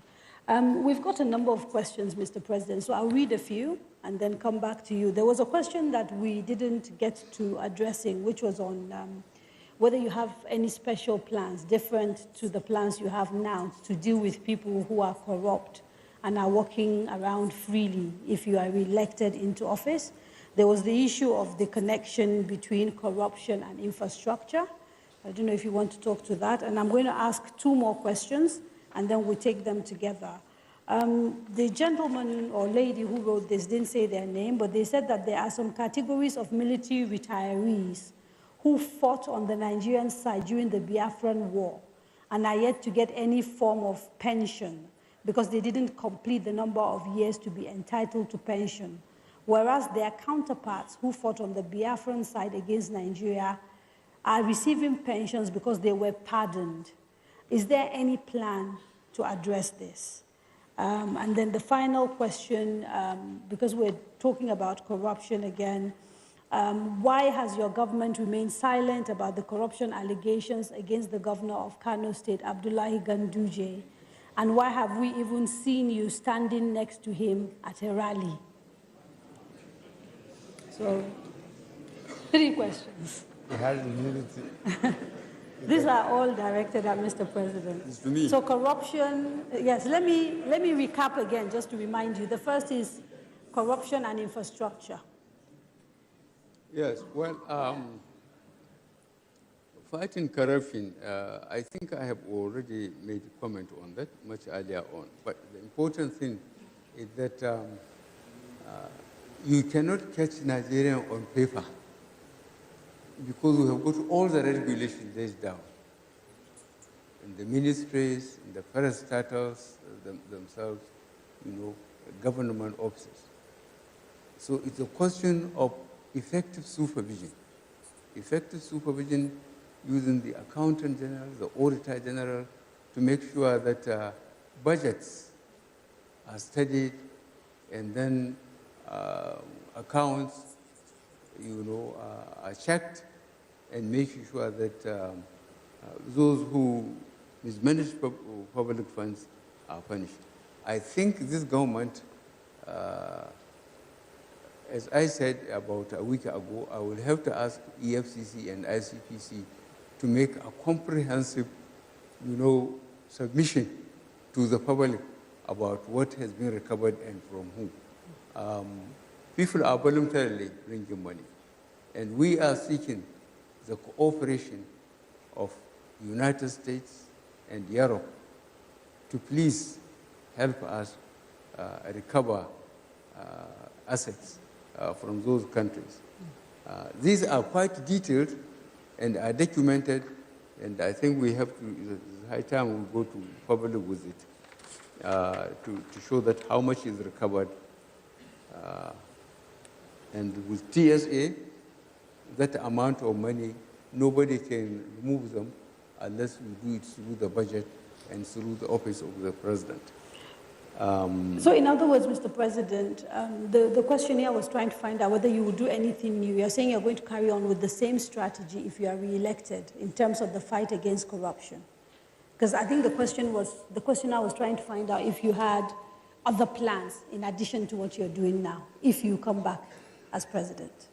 We've got a number of questions, Mr. President, so I'll read a few and then come back to you. There was a question that we didn't get to addressing, which was on whether you have any special plans different to the plans you have now to deal with people who are corrupt and are walking around freely if you are re-elected into office. There was the issue of the connection between corruption and infrastructure. I don't know if you want to talk to that. And I'm going to ask 2 more questions, and then we take them together. The gentleman or lady who wrote this didn't say their name, but they said that there are some categories of military retirees who fought on the Nigerian side during the Biafran War and are yet to get any form of pension because they didn't complete the number of years to be entitled to pension, whereas their counterparts who fought on the Biafran side against Nigeria are receiving pensions because they were pardoned. Is there any plan to address this? And then the final question, because we're talking about corruption again, why has your government remained silent about the corruption allegations against the governor of Kano State, Abdullahi Ganduje? And why have we even seen you standing next to him at a rally? So, 3 questions. These are all directed at Mr. President. It's to me. So corruption, yes, let me recap again just to remind you. The first is corruption and infrastructure. Yes, well, fighting corruption, I think I have already made a comment on that much earlier on. But the important thing is that you cannot catch Nigerian on paper because we have got all the regulations laid down in the ministries, in the parastatals themselves, government offices. So it's a question of effective supervision. Effective supervision using the accountant general, the auditor general, to make sure that budgets are studied and then accounts, are checked and making sure that those who mismanage public funds are punished. I think this government, as I said about a week ago, I will have to ask EFCC and ICPC to make a comprehensive, submission to the public about what has been recovered and from whom. People are voluntarily bringing money, and we are seeking the cooperation of the United States and Europe to please help us recover assets from those countries. These are quite detailed and are documented, and I think we have to, it's high time we go to public with it to show that how much is recovered. And with TSA, that amount of money, nobody can remove them unless we do it through the budget and through the office of the president. So in other words, Mr. President, the question here was trying to find out whether you would do anything new. You're saying you're going to carry on with the same strategy if you are re-elected in terms of the fight against corruption. Because I think the question I was trying to find out if you had other plans in addition to what you're doing now, if you come back as president.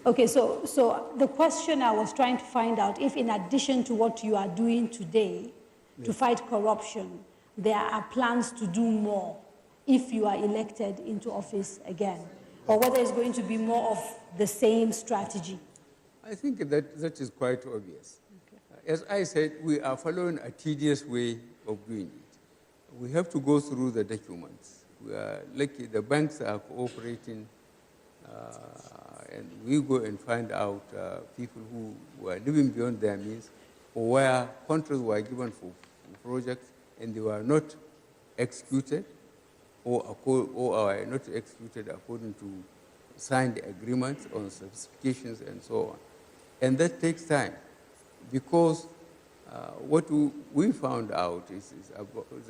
Okay, so the question I was trying to find out if in addition to what you are doing today to fight corruption, there are plans to do more if you are elected into office again, or whether it's going to be more of the same strategy. I think that is quite obvious. Okay. As I said, we are following a tedious way of doing it. We have to go through the documents. We are lucky the banks are cooperating, and we go and find out people who were living beyond their means, or where contracts were given for projects and they were not executed, or are not executed according to signed agreements on specifications and so on. And that takes time, because what we found out is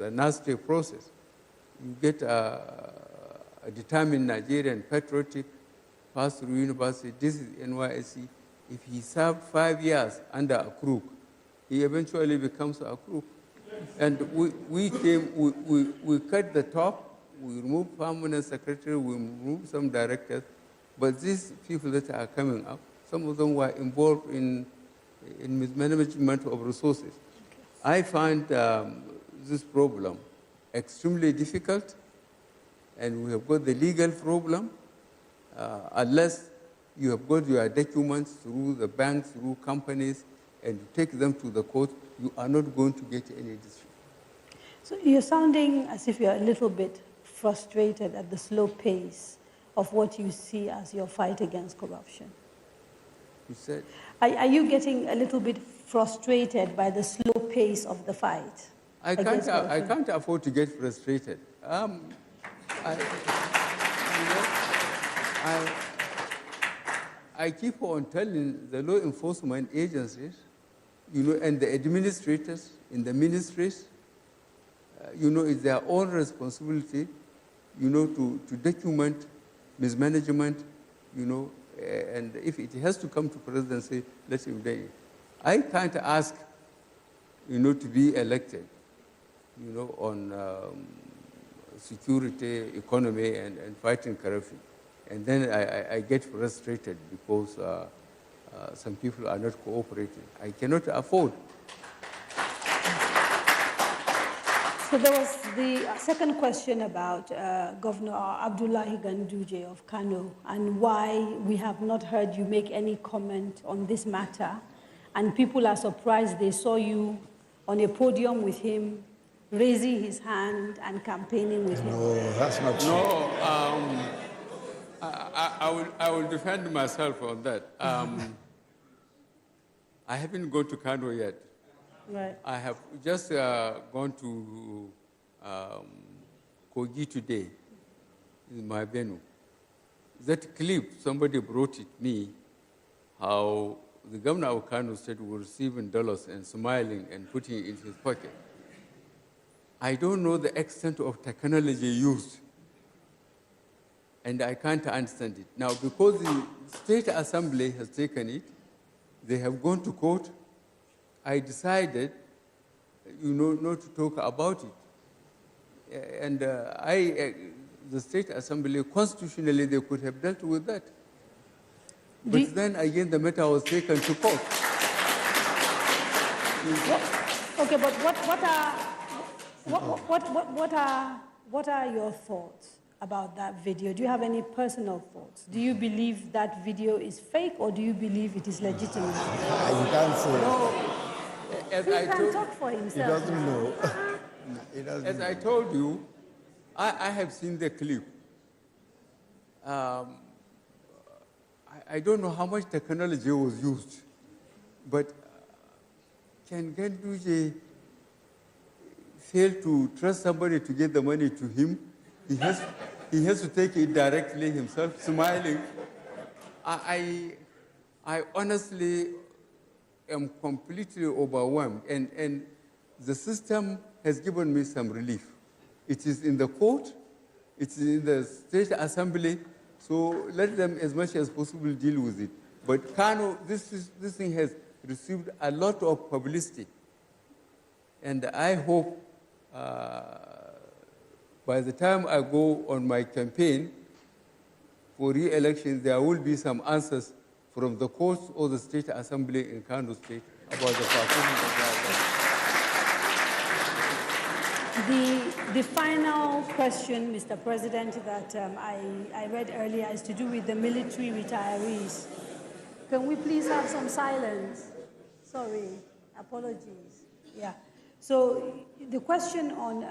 a nasty process. You get a determined Nigerian patriotic, passed through university, this is NYSC. If he served 5 years under a crook, he eventually becomes a crook. And we cut the top, we removed permanent secretary, we removed some directors, but these people that are coming up, some of them were involved in mismanagement of resources. I find this problem extremely difficult, and we have got the legal problem. Unless you have got your documents through the banks, through companies, and you take them to the court, you are not going to get any decision. So you're sounding as if you're a little bit frustrated at the slow pace of what you see as your fight against corruption. You said? Are you getting a little bit frustrated by the slow pace of the fight? I can't afford to get frustrated. I keep on telling the law enforcement agencies, and the administrators in the ministries, it's their own responsibility, to document mismanagement, and if it has to come to presidency, let him do it. I can't ask, to be elected, on security, economy, and fighting corruption. And then I get frustrated because some people are not cooperating. I cannot afford. So there was the second question about Governor Abdullahi Ganduje of Kano and why we have not heard you make any comment on this matter. And people are surprised they saw you on a podium with him, raising his hand and campaigning with him. No, that's not true. No, I will defend myself on that. I haven't gone to Kano yet. Right. I have just gone to Kogi today, in my venue. That clip, somebody brought it me, how the governor of Kano State was receiving dollars and smiling and putting it in his pocket. I don't know the extent of technology used, and I can't understand it. Now, because the State Assembly has taken it, they have gone to court, I decided, not to talk about it. And the State Assembly, constitutionally, they could have dealt with that. But then again, the matter was taken to court. Okay, but what are your thoughts about that video? Do you have any personal thoughts? Do you believe that video is fake, or do you believe it is legitimate? You can't say. No. He can talk for himself. He doesn't know. As I told you, I have seen the clip. I don't know how much technology was used, but can Ganduje fail to trust somebody to get the money to him? He has to take it directly himself, smiling. I honestly am completely overwhelmed, and the system has given me some relief. It is in the court, it is in the State Assembly, so let them as much as possible deal with it. But Kano, this thing has received a lot of publicity, and I hope by the time I go on my campaign for re-election, there will be some answers from the courts or the State Assembly in Kano State about the performance of that. The final question, Mr. President, that I read earlier is to do with the military retirees. Can we please have some silence? Sorry, apologies. Yeah. So the question on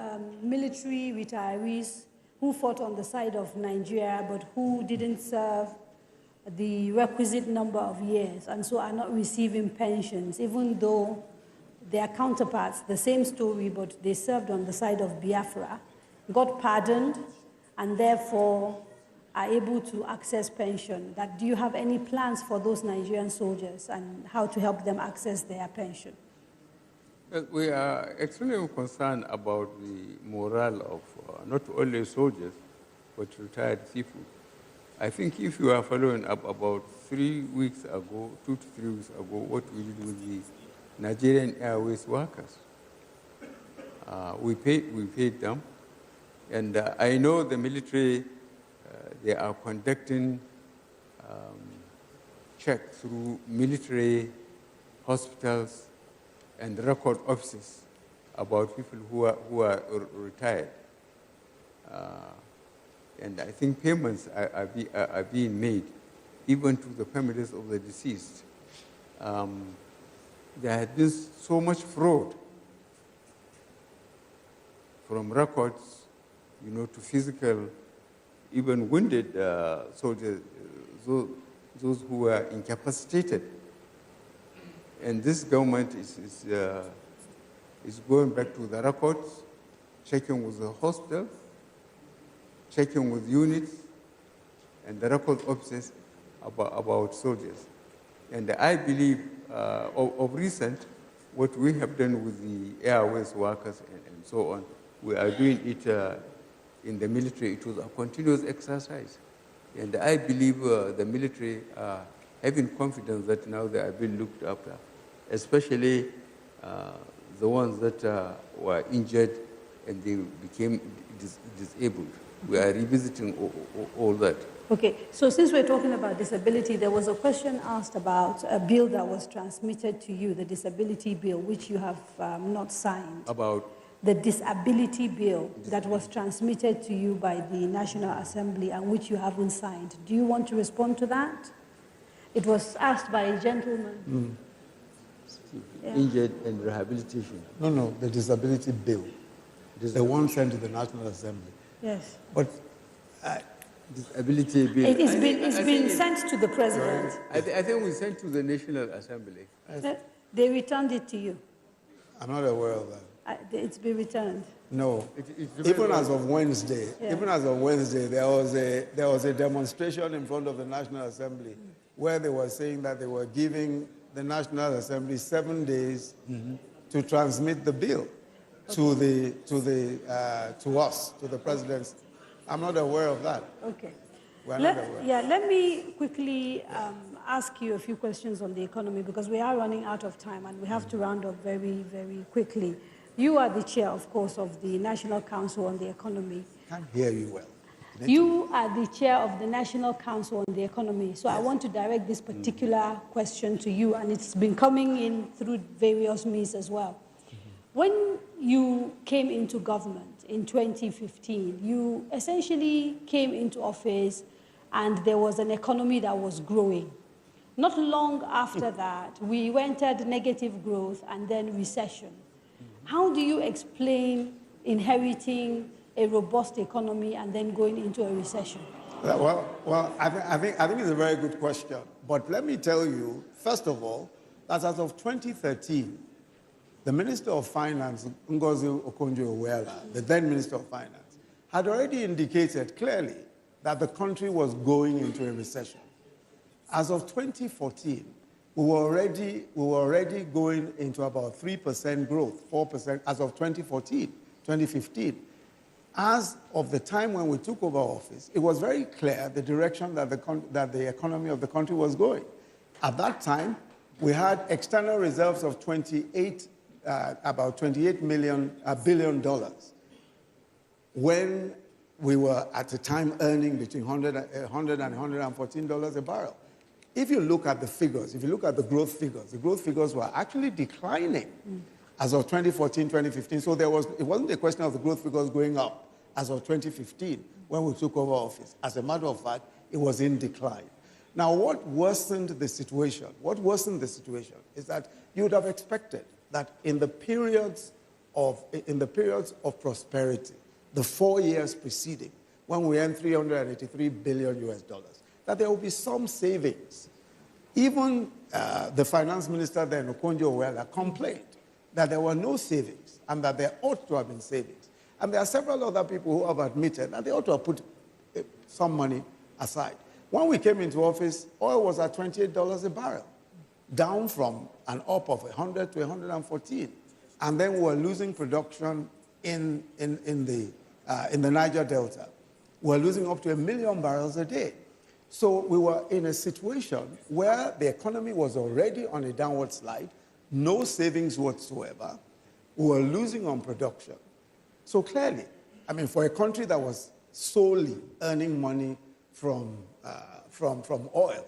military retirees who fought on the side of Nigeria but who didn't serve the requisite number of years and so are not receiving pensions, even though their counterparts, the same story, but they served on the side of Biafra, got pardoned and therefore are able to access pension. Do you have any plans for those Nigerian soldiers and how to help them access their pension? We are extremely concerned about the morale of not only soldiers, but retired people. I think if you are following up about 3 weeks ago, 2 to 3 weeks ago, what we did with the Nigerian Airways workers. We paid them, and I know the military, they are conducting checks through military hospitals and record offices about people who are retired. And I think payments are being made. even to the families of the deceased. There had been so much fraud, from records, to physical, even wounded soldiers, those who were incapacitated. And this government is going back to the records, checking with the hospitals, checking with units, and the record officers about soldiers. And I believe, of recent, what we have done with the airways workers and so on, we are doing it in the military. It was a continuous exercise. And I believe the military are having confidence that now they are being looked after, especially the ones that were injured and they became disabled. We are revisiting all that. Okay, so since we're talking about disability, there was a question asked about a bill that was transmitted to you, the disability bill, which you have not signed. About? The disability bill that was transmitted to you by the National Assembly and which you haven't signed. Do you want to respond to that? It was asked by a gentleman. Yeah. Injured and rehabilitation. No, the disability bill. The one sent to the National Assembly. Yes. But disability bill. It's been sent to the president. I think we sent to the National Assembly. They returned it to you. I'm not aware of that. It's been returned. No. Even as of Wednesday, there was a demonstration in front of the National Assembly where they were saying that they were giving the National Assembly 7 days to transmit the bill to us, to the presidency. I'm not aware of that. Okay. We're not aware. Yeah, let me quickly ask you a few questions on the economy because we are running out of time and we have to round up very, very quickly. You are the chair, of course, of the National Council on the Economy. I can't hear you well. You are the chair of the National Council on the Economy. So yes. I want to direct this particular question to you, and it's been coming in through various means as well. When you came into government in 2015, you essentially came into office and there was an economy that was growing. Not long after that, we entered negative growth and then recession. How do you explain inheriting a robust economy and then going into a recession? Well, I think it's a very good question. But let me tell you, first of all, that as of 2013, the Minister of Finance, Ngozi Okonjo-Iweala, the then Minister of Finance, had already indicated clearly that the country was going into a recession. As of 2014, we were already going into about 3% growth, 4% as of 2015. As of the time when we took over office, it was very clear the direction that the economy of the country was going. At that time, we had external reserves of about $28 billion, when we were at the time earning between $100 and $114 a barrel. If you look at the figures, if you look at the growth figures were actually declining as of 2014, 2015. So it wasn't a question of the growth figures going up as of 2015 when we took over office. As a matter of fact, it was in decline. Now, what worsened the situation is that you would have expected that in the periods of prosperity, the 4 years preceding, when we earned $383 billion, that there will be some savings. Even the finance minister then, Okonjo-Iweala, complained that there were no savings and that there ought to have been savings. And there are several other people who have admitted that they ought to have put some money aside. When we came into office, oil was at $28 a barrel, down from an up of 100 to 114. And then we were losing production in the Niger Delta. We were losing up to 1 million barrels a day. So we were in a situation where the economy was already on a downward slide, no savings whatsoever. We were losing on production. So clearly, I mean, for a country that was solely earning money from oil,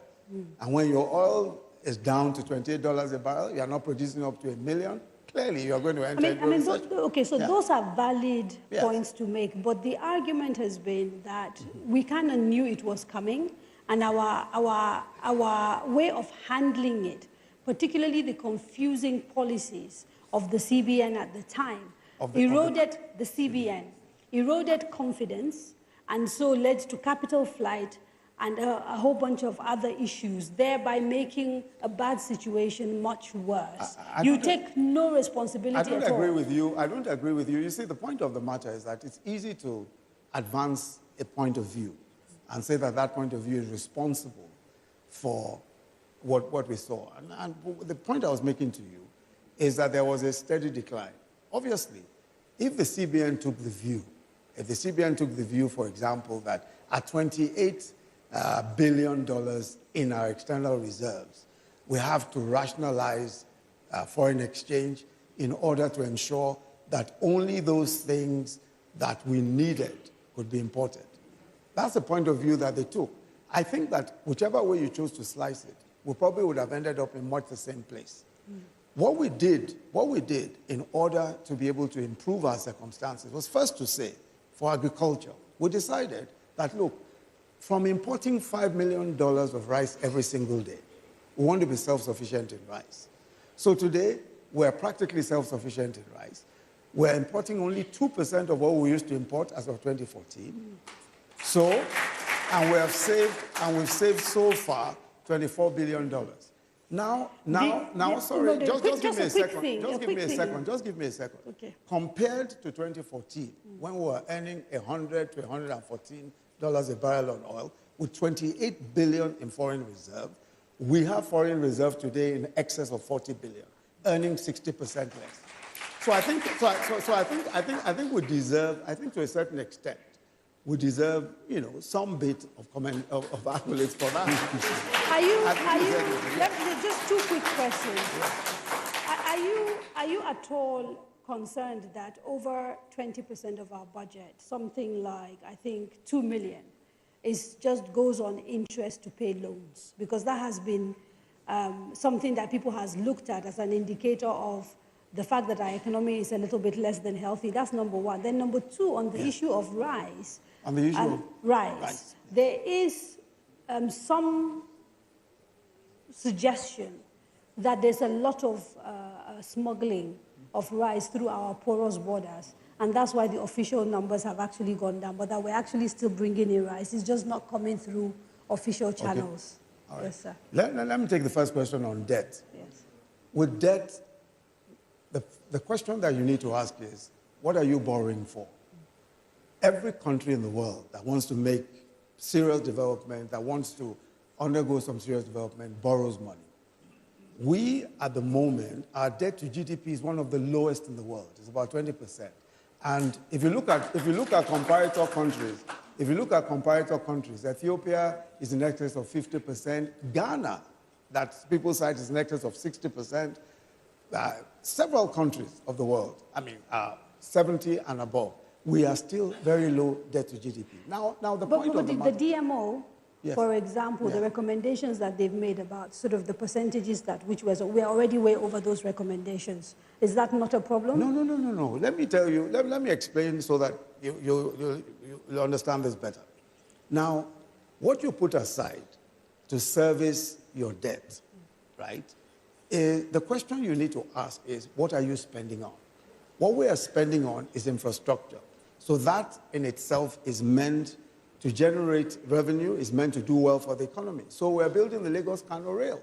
and when your oil is down to $28 a barrel, you are not producing up to 1 million, clearly you are going to enter into recession. Those are valid points to make, but the argument has been that we kind of knew it was coming, and our way of handling it, particularly the confusing policies of the CBN at the time, eroded the CBN, eroded confidence, and so led to capital flight and a whole bunch of other issues, thereby making a bad situation much worse. You take no responsibility at all. I don't agree with you. I don't agree with you. You see, the point of the matter is that it's easy to advance a point of view and say that that point of view is responsible for what we saw. And the point I was making to you is that there was a steady decline. Obviously, if the CBN took the view, for example, that at $28 billion in our external reserves, we have to rationalize foreign exchange in order to ensure that only those things that we needed could be imported. That's the point of view that they took. I think that whichever way you chose to slice it, we probably would have ended up in much the same place. What we did in order to be able to improve our circumstances was first to say, for agriculture, we decided that, look, from importing $5 million of rice every single day, we want to be self-sufficient in rice. So today, we're practically self-sufficient in rice. We're importing only 2% of what we used to import as of 2014. So, and we've saved so far $24 billion. Sorry, just give me a second. Just give me a second. Okay. Compared to 2014, when we were earning $100 to $114 a barrel on oil, with 28 billion in foreign reserve, we have foreign reserve today in excess of 40 billion, earning 60% less. So I think we deserve, to a certain extent, we deserve, some bit of accolades for that. Just two quick questions. Are you at all concerned that over 20% of our budget, something like, I think, 2 million, just goes on interest to pay loans? Because that has been something that people has looked at as an indicator of the fact that our economy is a little bit less than healthy. That's number one. Then number two, on the issue of rice. On the issue of rice. There is some suggestion that there's a lot of smuggling of rice through our porous borders, and that's why the official numbers have actually gone down, but that we're actually still bringing in rice. It's just not coming through official channels. Okay. All right. Yes, sir. Let me take the first question on debt. Yes. With debt, the question that you need to ask is, what are you borrowing for? Every country in the world that wants to make serious development, that wants to undergo some serious development, borrows money. We, at the moment, our debt to GDP is one of the lowest in the world. It's about 20%. And if you look at comparator countries, Ethiopia is in excess of 50%. Ghana, that people cite, is in excess of 60%. Several countries of the world, 70 and above, we are still very low debt to GDP. Now the point of the matter, the DMO, yes, for example, the recommendations that they've made about sort of the percentages we're already way over those recommendations. Is that not a problem? No. Let me tell you, let me explain so that you'll understand this better. Now, what you put aside to service your debt, right, the question you need to ask is, what are you spending on? What we are spending on is infrastructure. So that in itself is meant to generate revenue, is meant to do well for the economy. So we're building the Lagos-Kano rail.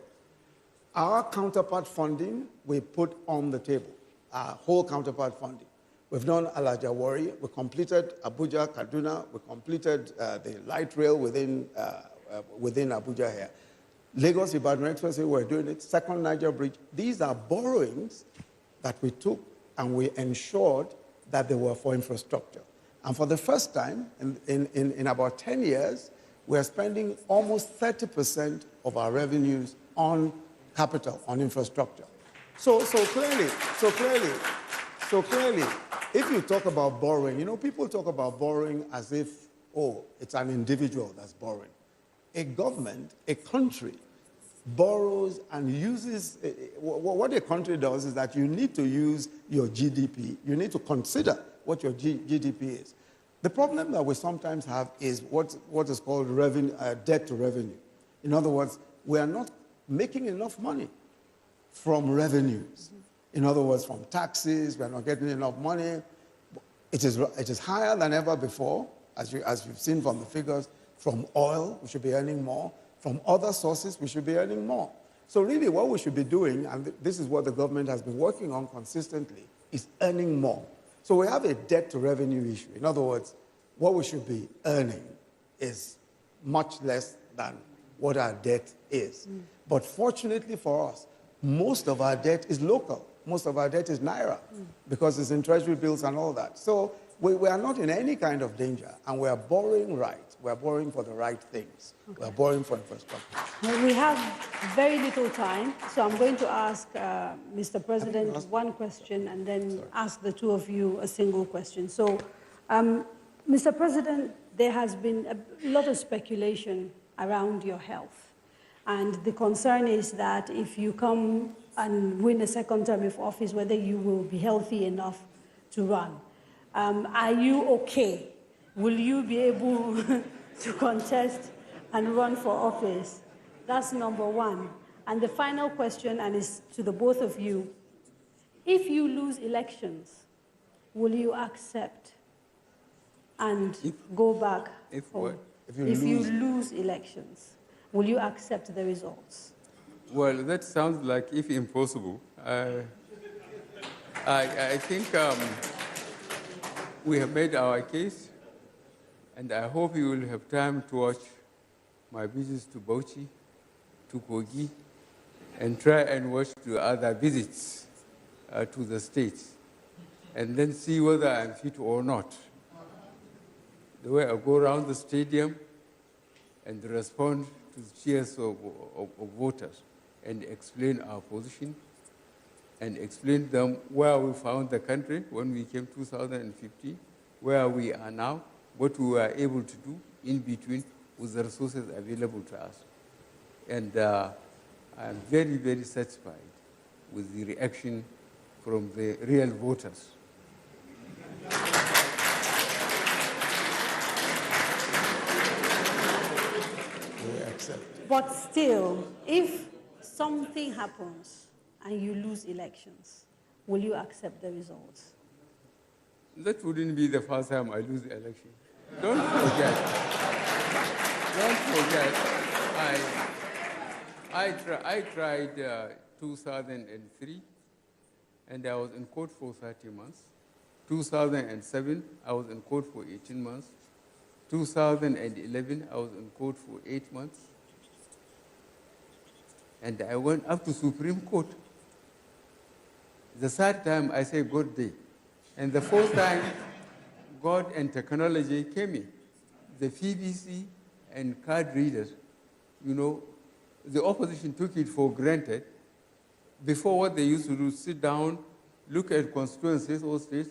Our counterpart funding, we put on the table, our whole counterpart funding. We've done Alajawari, we completed Abuja, Kaduna, we completed the light rail within Abuja here. Lagos-Ibadan Expressway, we're doing it. Second Niger Bridge. These are borrowings that we took and we ensured that they were for infrastructure. And for the first time in about 10 years, we're spending almost 30% of our revenues on capital, on infrastructure. So clearly, if you talk about borrowing, people talk about borrowing as if, it's an individual that's borrowing. A government, a country, borrows and uses, what a country does is that you need to use your GDP. You need to consider what your GDP is. The problem that we sometimes have is what is called revenue, debt to revenue. In other words, we are not making enough money from revenues. In other words, from taxes, we are not getting enough money. It is higher than ever before, as you've seen from the figures. From oil, we should be earning more. From other sources, we should be earning more. So really what we should be doing, and this is what the government has been working on consistently, is earning more. So we have a debt to revenue issue. In other words, what we should be earning is much less than what our debt is. But fortunately for us, most of our debt is local. Most of our debt is naira because it's in treasury bills and all that. So we are not in any kind of danger, and we are borrowing right. We are borrowing for the right things. Okay. We are borrowing for infrastructure. We have very little time, so I'm going to ask Mr. President one question and then ask the two of you a single question. So, Mr. President, there has been a lot of speculation around your health. And the concern is that if you come and win a second term of office, whether you will be healthy enough to run. Are you okay? Will you be able to contest and run for office? That's number one. And the final question, and it's to the both of you, if you lose elections, will you accept and go back? If what? If you lose elections, will you accept the results? Well, that sounds like if impossible. I think we have made our case, and I hope you will have time to watch my visits to Bauchi, to Kogi, and try and watch the other visits to the states, and then see whether I'm fit or not. The way I go around the stadium and respond to the cheers of voters and explain our position and explain them where we found the country when we came 2015, where we are now, what we were able to do in between with the resources available to us. And I'm very, very satisfied with the reaction from the real voters. But still, if something happens and you lose elections, will you accept the results? That wouldn't be the first time I lose the election. Don't forget. Don't forget. I tried 2003, and I was in court for 30 months. 2007, I was in court for 18 months. 2011, I was in court for 8 months. And I went up to Supreme Court. The third time, I say, God day. And the fourth time, God and technology came in. The PVC and card readers, you know, the opposition took it for granted. Before, what they used to do, sit down, look at constituencies or states,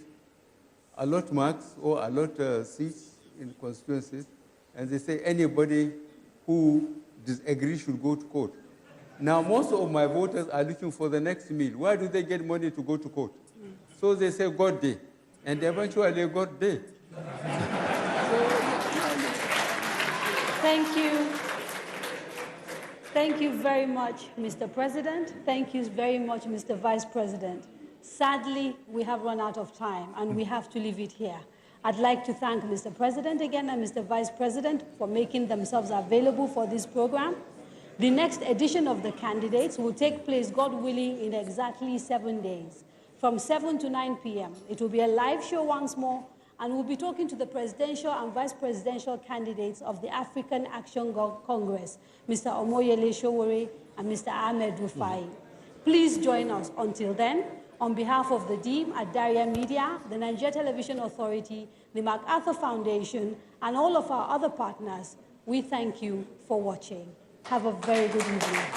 allot marks or allot seats in constituencies, and they say anybody who disagrees should go to court. Now, most of my voters are looking for the next meal. Where do they get money to go to court? So they say, God day. And eventually, God day. Thank you. Thank you very much, Mr. President. Thank you very much, Mr. Vice President. Sadly, we have run out of time, and we have to leave it here. I'd like to thank Mr. President again and Mr. Vice President for making themselves available for this program. The next edition of the candidates will take place, God willing, in exactly 7 days, from 7 to 9 p.m. It will be a live show once more, and we'll be talking to the presidential and vice presidential candidates of the African Action Congress, Mr. Omoyele Sowore and Mr. Ahmed Rufai. Please join us. Until then, on behalf of the team at Daria Media, the Nigeria Television Authority, the MacArthur Foundation, and all of our other partners, we thank you for watching. Have a very good evening.